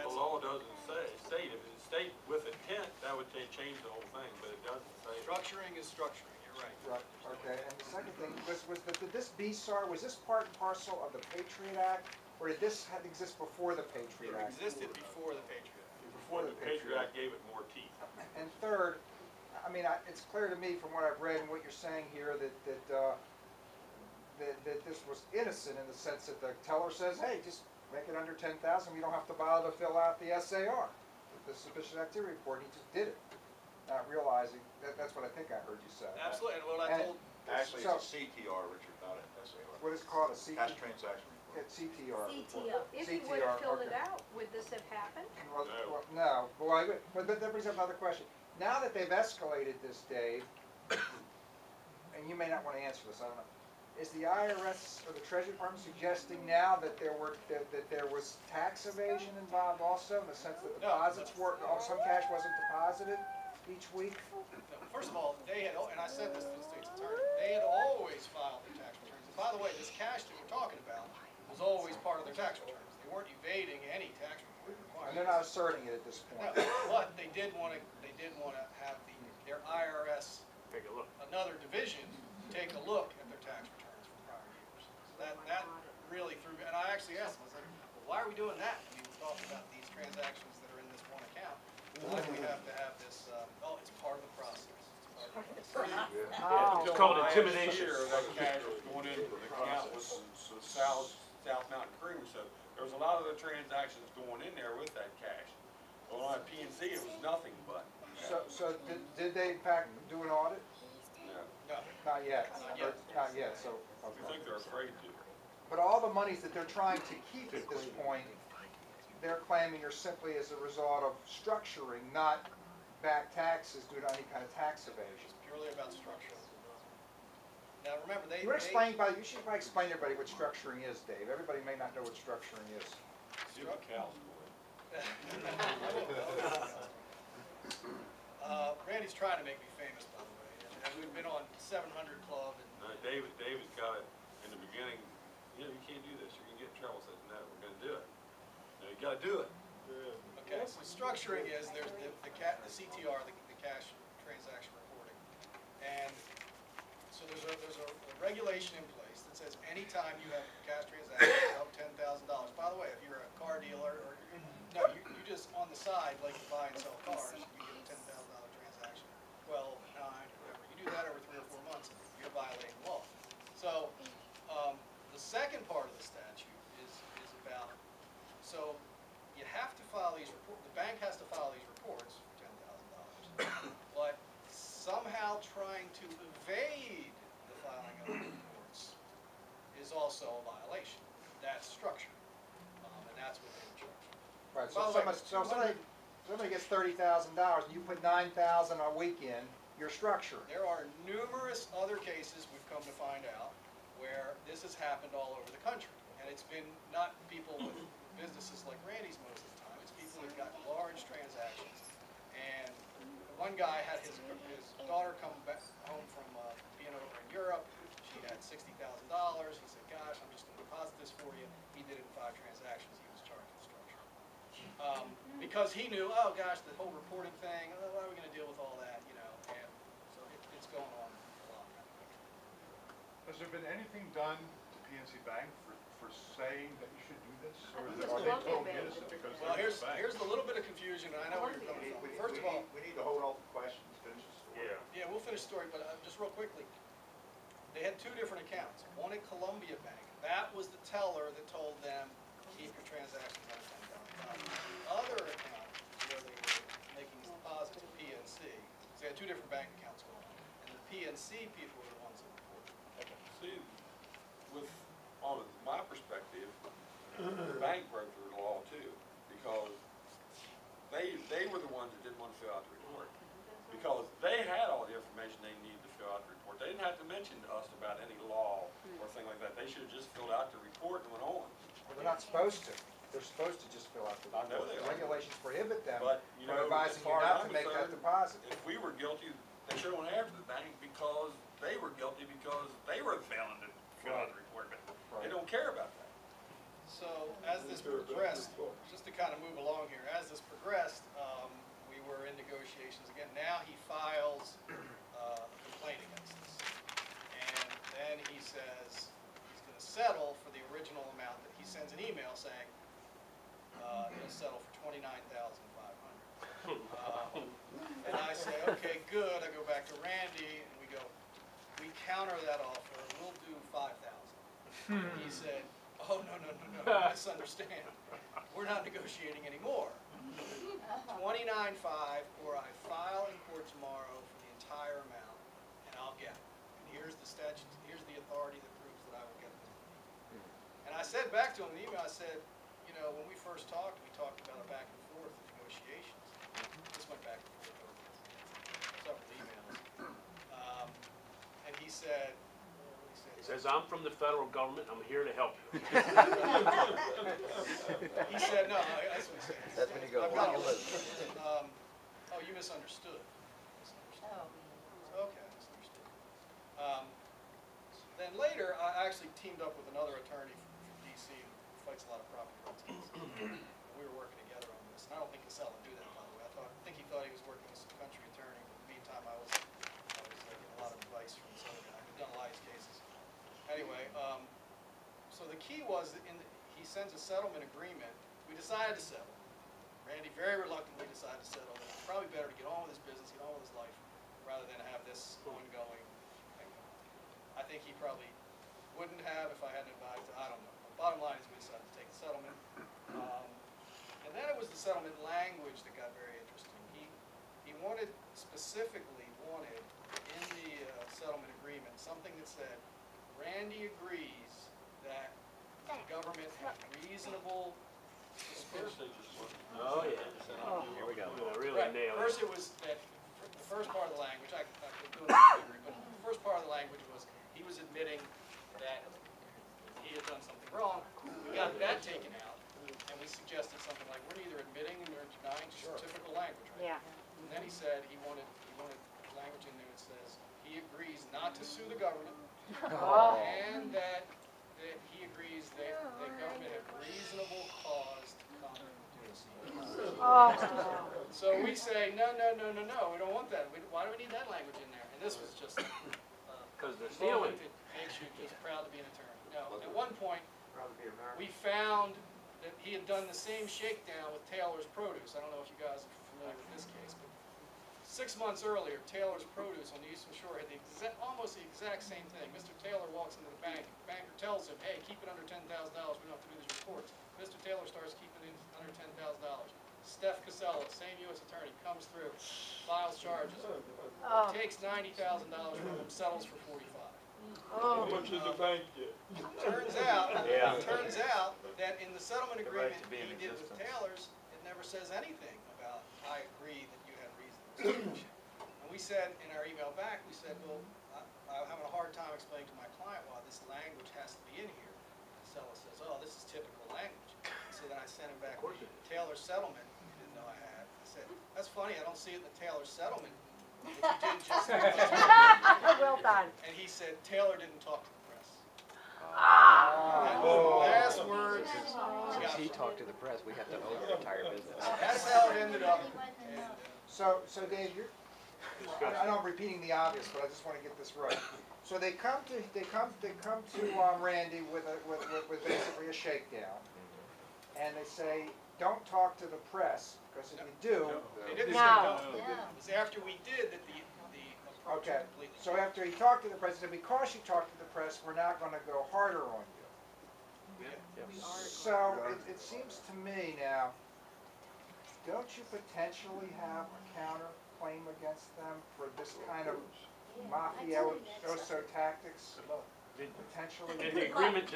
The law doesn't state, if it's state with intent, that would change the whole thing, but it doesn't say. Structuring is structuring, you're right. Right, okay. And the second thing, did this BSAR, was this part and parcel of the Patriot Act, or did this exist before the Patriot It Act? existed before the Patriot Act. Before the Patriot Act gave it more teeth. And third, I mean, it's clear to me from what I've read and what you're saying here that this was innocent in the sense that the teller says, hey, just make it under 10,000, we don't have to bother to fill out the SAR, the Suspicious Activity Report. He just did it, not realizing that's what I think I heard you say. Absolutely, and what I told. Actually, So- it's a CTR, Richard, not an SAR. What is it called, a Cash transaction report. CTR? CTO. If he would have filled it okay. out, would this have happened? No. Well, but that brings up another question. Now that they've escalated this, Dave, and you may not want to answer this, I don't know. Is the IRS or the Treasury Department suggesting now that there was tax evasion involved also, in the sense that deposits some cash wasn't deposited each week? No, first of all, they had, and I said this to the state's attorney, they had always filed their tax returns. And by the way, this cash that we're talking about was always part of their tax returns. They weren't evading any tax return requirements. And they're not asserting it at this point. No, but they did want to have their IRS, Take a look. another division, take a look at their tax returns from prior years. So that really threw me, and I actually asked them, I was like, well, why are we doing that? I mean, we're talking about these transactions that are in this one account. Why do we have to have this, it's part of the process. It's part of the process. It's called intimidation. That cash was going into the account with South Mountain Creamery, so there was a lot of the transactions going in there with that cash. Well, on PNC, it was nothing but. So did they in fact do an audit? No. No, Not yet. Not yet. Not yet, so. I think they're afraid to. But all the monies that they're trying to keep at this point, they're claiming are simply as a result of structuring, not back taxes due to any kind of tax evasion. it's purely about structure. Now, remember, they. You should probably explain to everybody what structuring is, Dave. Everybody may not know what structuring is. See what cows do. Randy's trying to make me famous, by the way, and we've been on 700 Club, and No, David's got it in the beginning, you can't do this, you're gonna get in trouble, says, no, we're gonna do it. No, you gotta do it. okay, so structuring is, there's the CTR, the cash transaction reporting, and so there's a regulation in place that says anytime you have a cash transaction of $10,000, by the way, if you're a car dealer, or, no, you just on the side, like you buy and sell cars, you get a $10,000 transaction, 12, 9, whatever, you do that over 3 or 4 months, you're violating the law. So, the second part of the statute is about, so you have to file these reports, the bank has to file these reports for $10,000, but somehow trying to evade the filing of the reports is also a violation. That's structure, and that's what they were charged. Right, By the way, so somebody gets $30,000 and you put $9,000 a week in, you're structuring. There are numerous other cases we've come to find out where this has happened all over the country. And it's been not people with businesses like Randy's most of the time. It's people who've got large transactions. And one guy had his daughter come back home from being over in Europe. She had $60,000. He said, gosh, I'm just going to deposit this for you. He did it in 5 transactions. He was charged with structure. Because he knew, oh gosh, the whole reporting thing, oh, what are we going to deal with all that, you know? And so it's going on a lot. Has there been anything done to PNC Bank for saying that you should do this? Or I is think it, are it's they local told you bank. this because Well, they're the bank? here's the little bit of confusion, and I know where you're coming from. First of all, We need to hold off the questions, finish the story. Yeah. yeah, we'll finish the story, but just real quickly. They had 2 different accounts. One at Columbia Bank. That was the teller that told them, keep your transactions on $10,000. The other account where they were making these deposits at PNC, so they had 2 different bank accounts going on. And the PNC people were the ones that reported. See, on my perspective, the bank broke the law too, because they were the ones that didn't want to fill out the report. Because they had all the information they needed to fill out the report. They didn't have to mention to us about any law or thing like that. They should have just filled out the report and went on. Well, they're not supposed to. They're supposed to just fill out the I know report. they The are. regulations prohibit them But, you from know, advising as you far as not I'm to make that concerned, deposit. if we were guilty, they should have went after the bank because they were guilty because they were failing to fill out the report. But they don't care about that. So as this progressed, just to kind of move along here, as this progressed, we were in negotiations again. Now he files a complaint against us. And then he says he's going to settle for the original amount that he sends an email saying he'll settle for $29,500. And I say, okay, good. I go back to Randy and we counter that offer. We'll do $5,000. He said, oh, no, you misunderstand. We're not negotiating anymore. $29,500, or I file in court tomorrow for the entire amount, and I'll get it. And here's the statute, here's the authority that proves that I will get the money. And I said back to him in the email, I said, you know, when we first talked, we talked about a back and forth in negotiations. This went back and forth over several emails. And he said, He says, I'm from the federal government, I'm here to help you. He said, no, that's what he said. That's when you go, I've got "Well, a you list." Oh, you misunderstood. Okay, I misunderstood. Then later, I actually teamed up with another attorney from DC who fights a lot of property rights cases. We were working together on this, and I don't think Casella knew that, by the way. I think he thought he was working with some country attorney. In the meantime, I was getting a lot of advice from this other guy. We've done a lot of these cases. Anyway, so the key was that he sends a settlement agreement. We decided to settle. Randy very reluctantly decided to settle. It's probably better to get on with his business, get on with his life, rather than have this ongoing thing. I think he probably wouldn't have if I hadn't advised. I don't know. The bottom line is we decided to take the settlement. And then it was the settlement language that got very interesting. He specifically wanted in the settlement agreement something that said, Randy agrees that the government had reasonable suspicion. Oh, yeah. Here we go. Really Right. nailed it. First it was that, the first part of the language, I could do it in theory, but the first part of the language was, he was admitting that he had done something wrong. We got that taken out, and we suggested something like, we're neither admitting nor denying, just typical language, right? Yeah. And then he said he wanted language in there that says, he agrees not to sue the government, and that he agrees that the government had reasonable cause to come to the scene. So we say, no, we don't want that. Why do we need that language in there? And this was just Because they're a stealing. moment that makes you just proud to be an attorney. Now, at one point, Proud to be American. we found that he had done the same shakedown with Taylor's Produce. I don't know if you guys are familiar with this case, but 6 months earlier, Taylor's Produce on the Eastern Shore had almost the exact same thing. Mr. Taylor walks into the bank. The banker tells him, hey, keep it under $10,000. We don't have to do these reports. Mr. Taylor starts keeping it under $10,000. Steph Casella, same U.S. attorney, comes through, files charges, takes $90,000 from him, settles for $45,000. Oh. How much did the bank get? Turns out that in the settlement agreement he did with Taylor's, it never says anything about, I agree that you had reasonable suspicion. And we said, in our email back, we said, well, I'm having a hard time explaining to my client why this language has to be in here. Casella says, oh, this is typical language. So then I sent him back the Taylor settlement he didn't know I had. I said, That's funny, I don't see it in the Taylor settlement. That you didn't just Well done. And he said Taylor didn't talk to the press. Ah. That was the last words. Since he talked to the press, we have to own the entire business. That's how it ended up. And, So Dave, I know I'm repeating the obvious, but I just want to get this right. So they come to Randy with basically a shakedown, and they say, don't talk to the press, because if you do, They didn't say No. no. It was after we did that the approach okay. was completely. So after he talked to the press, he said, because you talked to the press, we're not going to go harder on you. So it seems to me now, don't you potentially have a counterclaim against them for this kind of mafioso tactics? Potentially? Did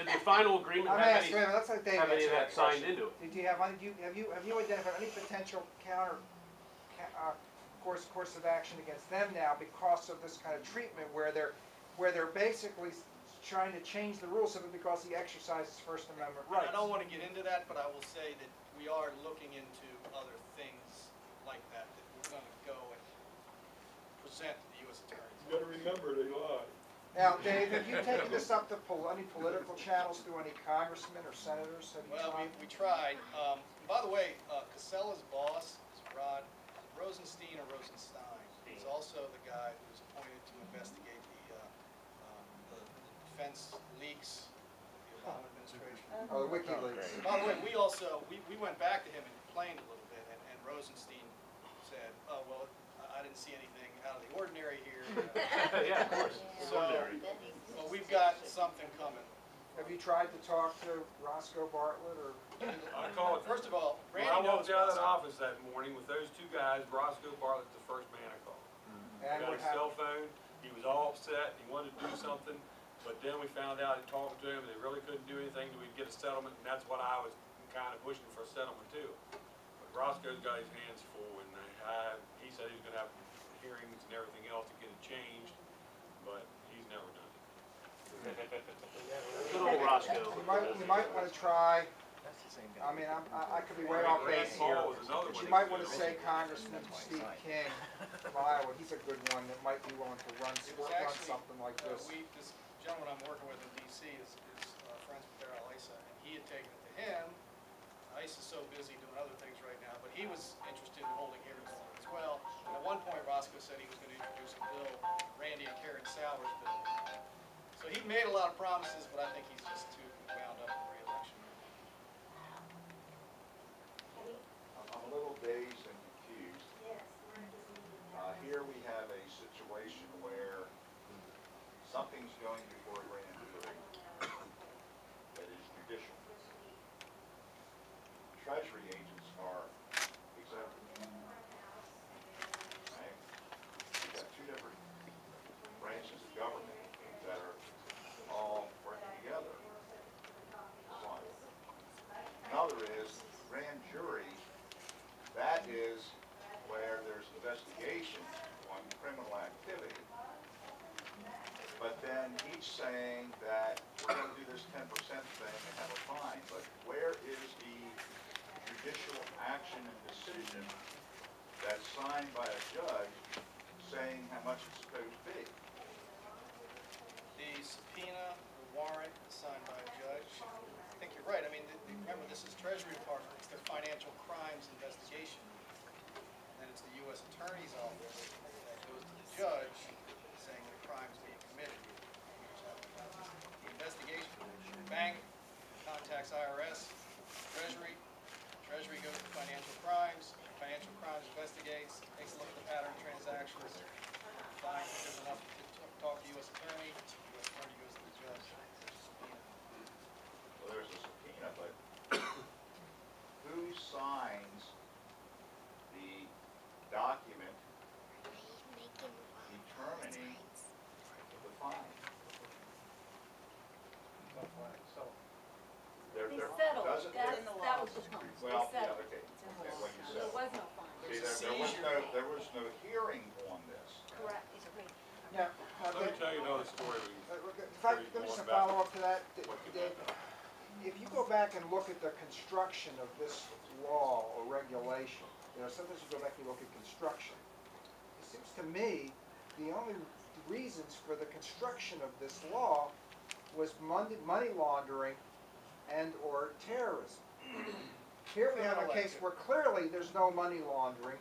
the final agreement I'm have asking, wait a minute, let's let Dave any answer of that that signed question. into it? Do you have identified any potential course of action against them now because of this kind of treatment where they're basically trying to change the rules simply because he exercises First Amendment rights? I don't want to get into that, but I will say that we are looking into other things like that we're going to go and present to the U.S. Attorney. You gotta remember, they lied. Now, Dave, have you taken this up to any political channels through any congressmen or senators? Have you Well, tried? we tried. By the way, Casella's boss is Rod Rosenstein or Rosenstein. He's also the guy who was appointed to investigate the defense leaks of the Obama administration. Oh, the WikiLeaks. By the way, we went back to him and complained a little bit, and Rosenstein said, oh, well, I didn't see anything out of the ordinary here. Yeah, of course. So, well, we've got something coming. Have you tried to talk to Roscoe Bartlett or? I called, First of all, when Randy I walked knows out of that Roscoe. office that morning with those two guys, Roscoe Bartlett's the first man I called. He And got what his cell happened? phone, he was all upset, he wanted to do something, but then we found out in talking to him, they really couldn't do anything till we'd get a settlement, and that's what I was kind of pushing for a settlement too. But Roscoe's got his hands full, and he said he was gonna have hearings and everything else to get it changed, but he's never done it. Good old Roscoe. You might want to try, I mean, I could be way off base here, Paul was another but one you that might could want to do say it. Congressman Steve King from Iowa, he's a good one that might be willing to run It was actually, something like this. This gentleman I'm working with in D.C. is friends with Darrell Issa, and he had taken it to him. ICE is so busy doing other things right now, but he was interested in holding hearings on it as well. And at one point, Roscoe said he was going to introduce a bill, Randy and Karen Sowers bill. So he made a lot of promises, but I think he's just too wound up in the re-election. I'm a little dazed and confused. Here we have a situation where something's going before a grand jury that is judicial. Treasury agents are exempt. Right? We've got two different branches of government that are all working together. One. Another is grand jury. That is where there's investigation on criminal activity. But then each saying that we're going to do this 10% thing and have a fine. But where is the judicial action and decision that's signed by a judge saying how much it's supposed to be? The subpoena, the warrant is signed by a judge. I think you're right. I mean, remember, this is Treasury Department. It's their financial crimes investigation. And then it's the U.S. Attorney's Office that goes to the judge saying the crime's being committed. The investigation, the bank contacts IRS, Treasury. Treasury goes to financial crimes. Financial crimes investigates, takes a look at the pattern of transactions, finds that there's enough to talk to U.S. Attorney. U.S. Attorney goes to the judge. Well, there's a subpoena, but who signs the document determining the fine? They settled, doesn't there- that was the point. They Well, yeah, settled. okay, okay, what you There said. was no fine. See, there was no hearing on this. Correct. Now, Let me tell you another story. if I could just follow up to that, Dave. If you go back and look at the construction of this law or regulation, sometimes you go back and look at construction. It seems to me the only reasons for the construction of this law was money laundering and or terrorism. Here we have a case where clearly there's no money laundering,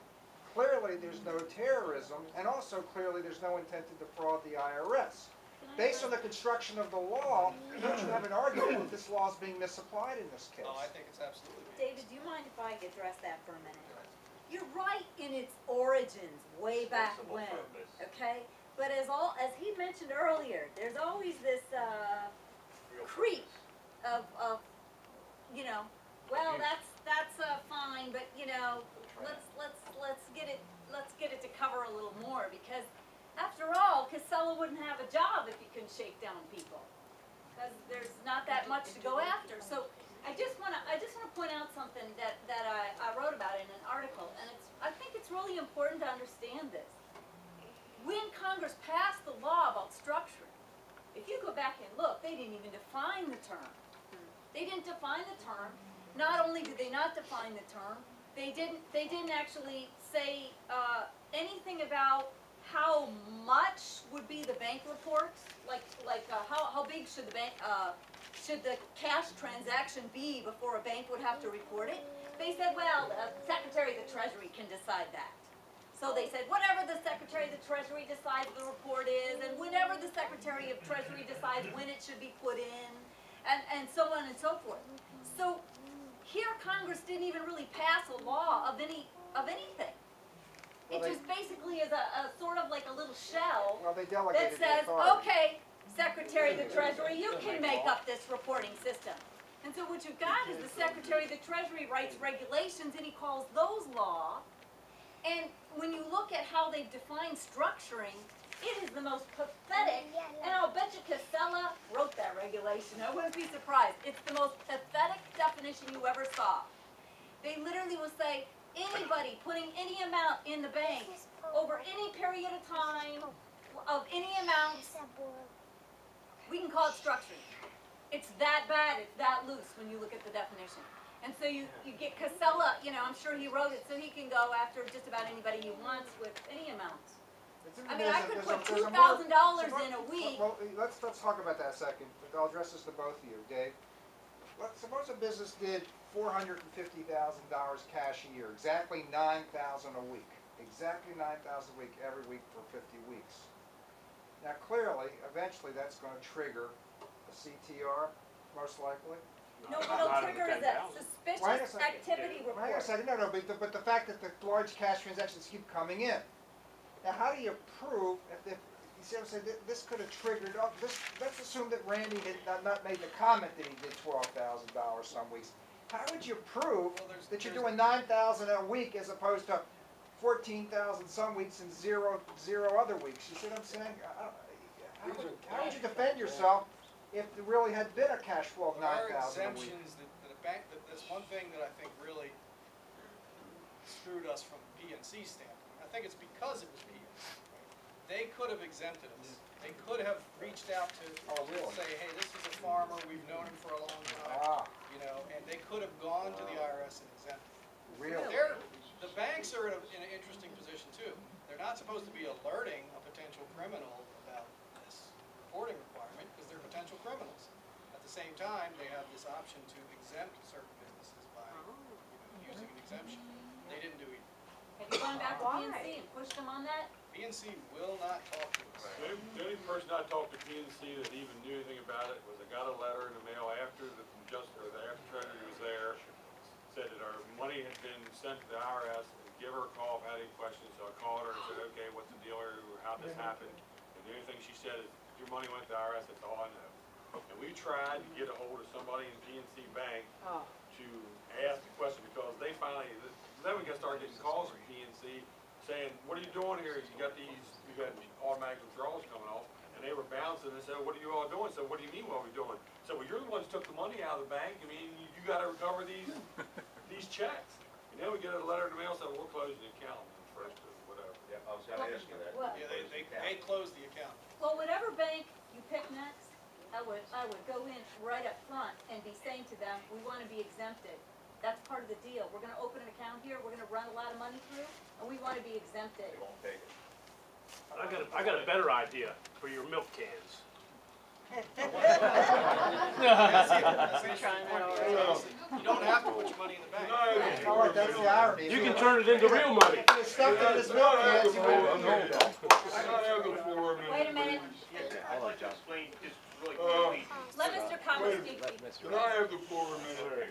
clearly there's no terrorism, and also clearly there's no intent to defraud the IRS. Based on the construction of the law, don't you have an argument that this law is being misapplied in this case? Oh, I think it's absolutely. David, do you mind if I address that for a minute? You're right in its origins, way back when, okay? But as he mentioned earlier, there's always this creep of well, that's fine, but let's get it to cover a little more, because after all, Casella wouldn't have a job if he couldn't shake down people, because there's not that much to go after. So I just want to point out something that I wrote about in an article, and I think it's really important to understand this. When Congress passed the law about structuring, if you go back and look, they didn't even define the term. They didn't define the term. Not only did they not define the term, they didn't actually say anything about how much would be the bank reports, like how big should the cash transaction be before a bank would have to report it. They said, well, the Secretary of the Treasury can decide that. So they said, whatever the Secretary of the Treasury decides the report is, and whenever the Secretary of Treasury decides when it should be put in, and so on and so forth. So here Congress didn't even really pass a law of anything. It just basically is a sort of like a little shell that says, okay, Secretary of the Treasury, you can make up this reporting system. And so what you've got is the Secretary of the Treasury writes regulations, and he calls those law. And when you look at how they've defined structuring, it is the most pathetic, and I'll bet you Casella wrote that regulation. I wouldn't be surprised. It's the most pathetic definition you ever saw. They literally will say, anybody putting any amount in the bank over any period of time of any amount, we can call it structuring. It's that bad, it's that loose when you look at the definition. And so you get Casella, I'm sure he wrote it so he can go after just about anybody he wants with any amount. I mean, I could put $2,000 in a week. Well, let's talk about that a second. I'll address this to both of you, Dave. Suppose a business did $450,000 cash a year, exactly $9,000 a week. Exactly $9,000 a week, every week for 50 weeks. Now, clearly, eventually that's going to trigger a CTR, most likely. No, what it'll trigger is a suspicious activity report. Hang on a second, no, but the fact that the large cash transactions keep coming in. Now, how do you prove, if you see what I'm saying, this could have triggered, let's assume that Randy had not made the comment that he did $12,000 some weeks. How would you prove that you're doing $9,000 a week as opposed to $14,000 some weeks and zero other weeks? You see what I'm saying? How would you defend yourself if there really had been a cash flow of $9,000 a week? There are exemptions that a bank, that's one thing that I think really screwed us from the PNC standpoint. I think it's because it was PNC. They could have exempted us. They could have reached out to say, hey, this is a farmer, we've known him for a long time, and they could have gone to the IRS and exempted him. Really? The banks are in an interesting position too. They're not supposed to be alerting a potential criminal about this reporting requirement because they're potential criminals. At the same time, they have this option to exempt certain businesses by using an exemption. They didn't do either. Have you gone back to PNC and pushed them on that? PNC will not talk to us. The only person I talked to PNC that even knew anything about it was I got a letter in the mail after the Treasury was there, said that our money had been sent to the IRS, and give her a call if I had any questions. So I called her and said, okay, what's the deal here, how this happened? And the only thing she said is, your money went to the IRS, that's all I know. And we tried to get a hold of somebody in PNC Bank to ask the question, because they finally, then we started getting calls from PNC saying, what are you doing here? You got automatic withdrawals coming off. And they were bouncing and said, what are you all doing? So what do you mean what are we doing? So, well, you're the ones who took the money out of the bank. I mean, you got to recover these checks. And then we get a letter in the mail saying, we're closing the account on the first or whatever. Yeah, I was gonna ask you that. Yeah, they closed the account. Well, whatever bank you pick next, I would go in right up front and be saying to them, we want to be exempted. That's part of the deal. We're gonna open an account here, we're gonna run a lot of money through, and we wanna be exempted. They won't take it. I got a better idea for your milk cans. You don't have to put your money in the bank. Oh, that's the irony. You can turn it into real money. Stuff in this milk can, you won't. Wait a minute, I'd like to explain just really quickly. let Mr. Collins speak. Can I have the floor a minute?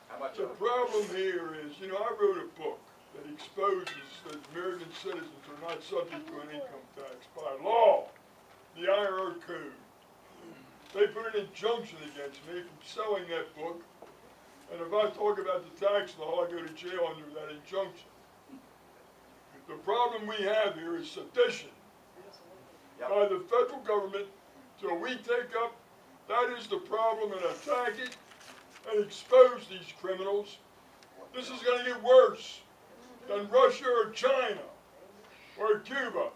How much The of it? problem here is, I wrote a book that exposes that American citizens are not subject to an income tax by law, the IRS code. They put an injunction against me from selling that book, and if I talk about the tax law, I go to jail under that injunction. The problem we have here is sedition by the federal government, so we take up, that is the problem, and attack it and expose these criminals. This is going to get worse than Russia or China or Cuba.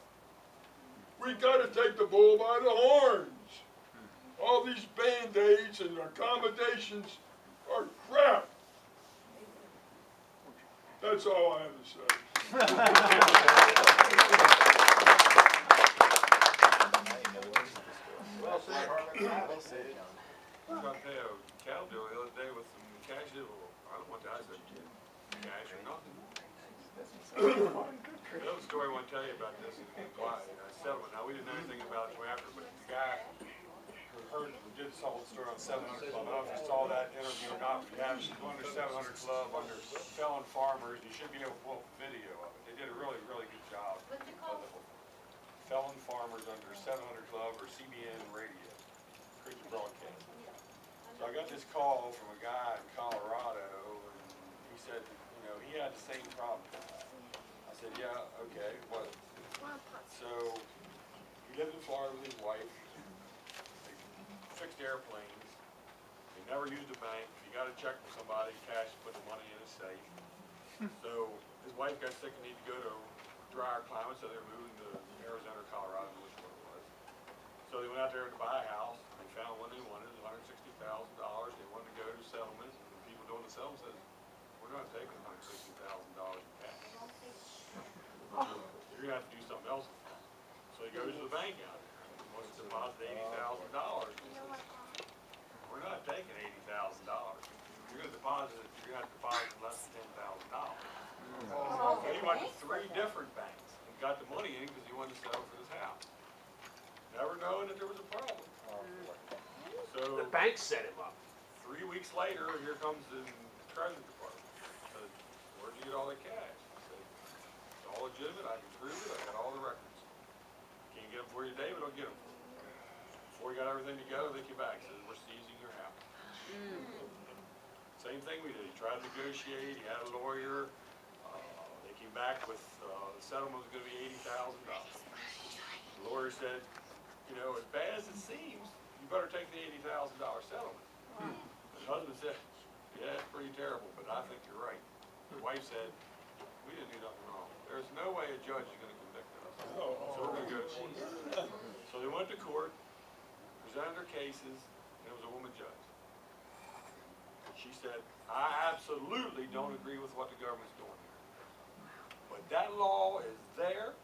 We got to take the bull by the horns. All these band-aids and accommodations are crap. That's all I have to say. Well said. Well said. I was going to pay a cow deal the other day with some cash. I don't want that. I said, cash or nothing. Another story I want to tell you about this is settlement. Now, we didn't know anything about it after, but the guy who heard, we did this whole story on 700 Club. I don't know if you saw that interview or not, but you have under 700 Club, under felon farmers. You should be able to pull up a video of it. They did a really, really good job. What's it called? Felon farmers under 700 Club or CBN radio, Christian broadcast. So I got this call from a guy in Colorado, and he said, he had the same problem. I said, yeah, okay, what? So he lived in Florida with his wife. They fixed airplanes. They never used a bank. If you got a check from somebody, cash, put the money in a safe. So his wife got sick and needed to go to drier climate, so they're moving to Arizona or Colorado, which one it was. So they went out there to buy a house. They found one they wanted, $160,000. They wanted to go to settlements, and the people doing the settlement said, we're not taking $160,000 in cash. You're going to have to do something else with that. So he goes to the bank out there and wants to deposit $80,000. He says, we're not taking $80,000. You're going to deposit it, you're going to have to deposit less than $10,000. So he went to 3 different banks and got the money in because he wanted to settle for his house. Never knowing that there was a problem. So The bank set him up. 3 weeks later, here comes the Treasury Department. Said, where'd you get all that cash? I said, it's all legitimate, I can prove it, I got all the records. Can't get them for you today, but I'll get them for you. Before we got everything together, they came back and said, we're seizing your house. Same thing we did. He tried to negotiate, he had a lawyer. They came back with, the settlement was gonna be $80,000. The lawyer said, as bad as it seems, you better take the $80,000 settlement. The husband said, yeah, it's pretty terrible, but I think you're right. The wife said, we didn't do nothing wrong. There's no way a judge is gonna convict us. So we're gonna go to court. So they went to court, presented their cases, and it was a woman judge. She said, I absolutely don't agree with what the government's doing here. But that law is there.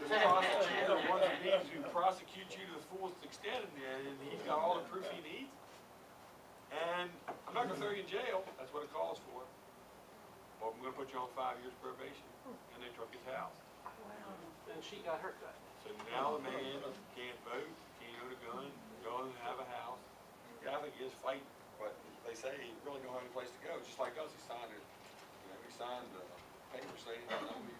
The prosecutor wants to prosecute you to the fullest extent, and he's got all the proof he needs. And I'm not going to throw you in jail. That's what it calls for. But I'm going to put you on 5 years probation. And they took his house. And she got her cut. So now the man can't vote, can't own a gun, go and have a house. Yeah, I think he is fighting, but they say he really don't have any place to go. Just like us, he signed it. He signed the paper saying he's not going to be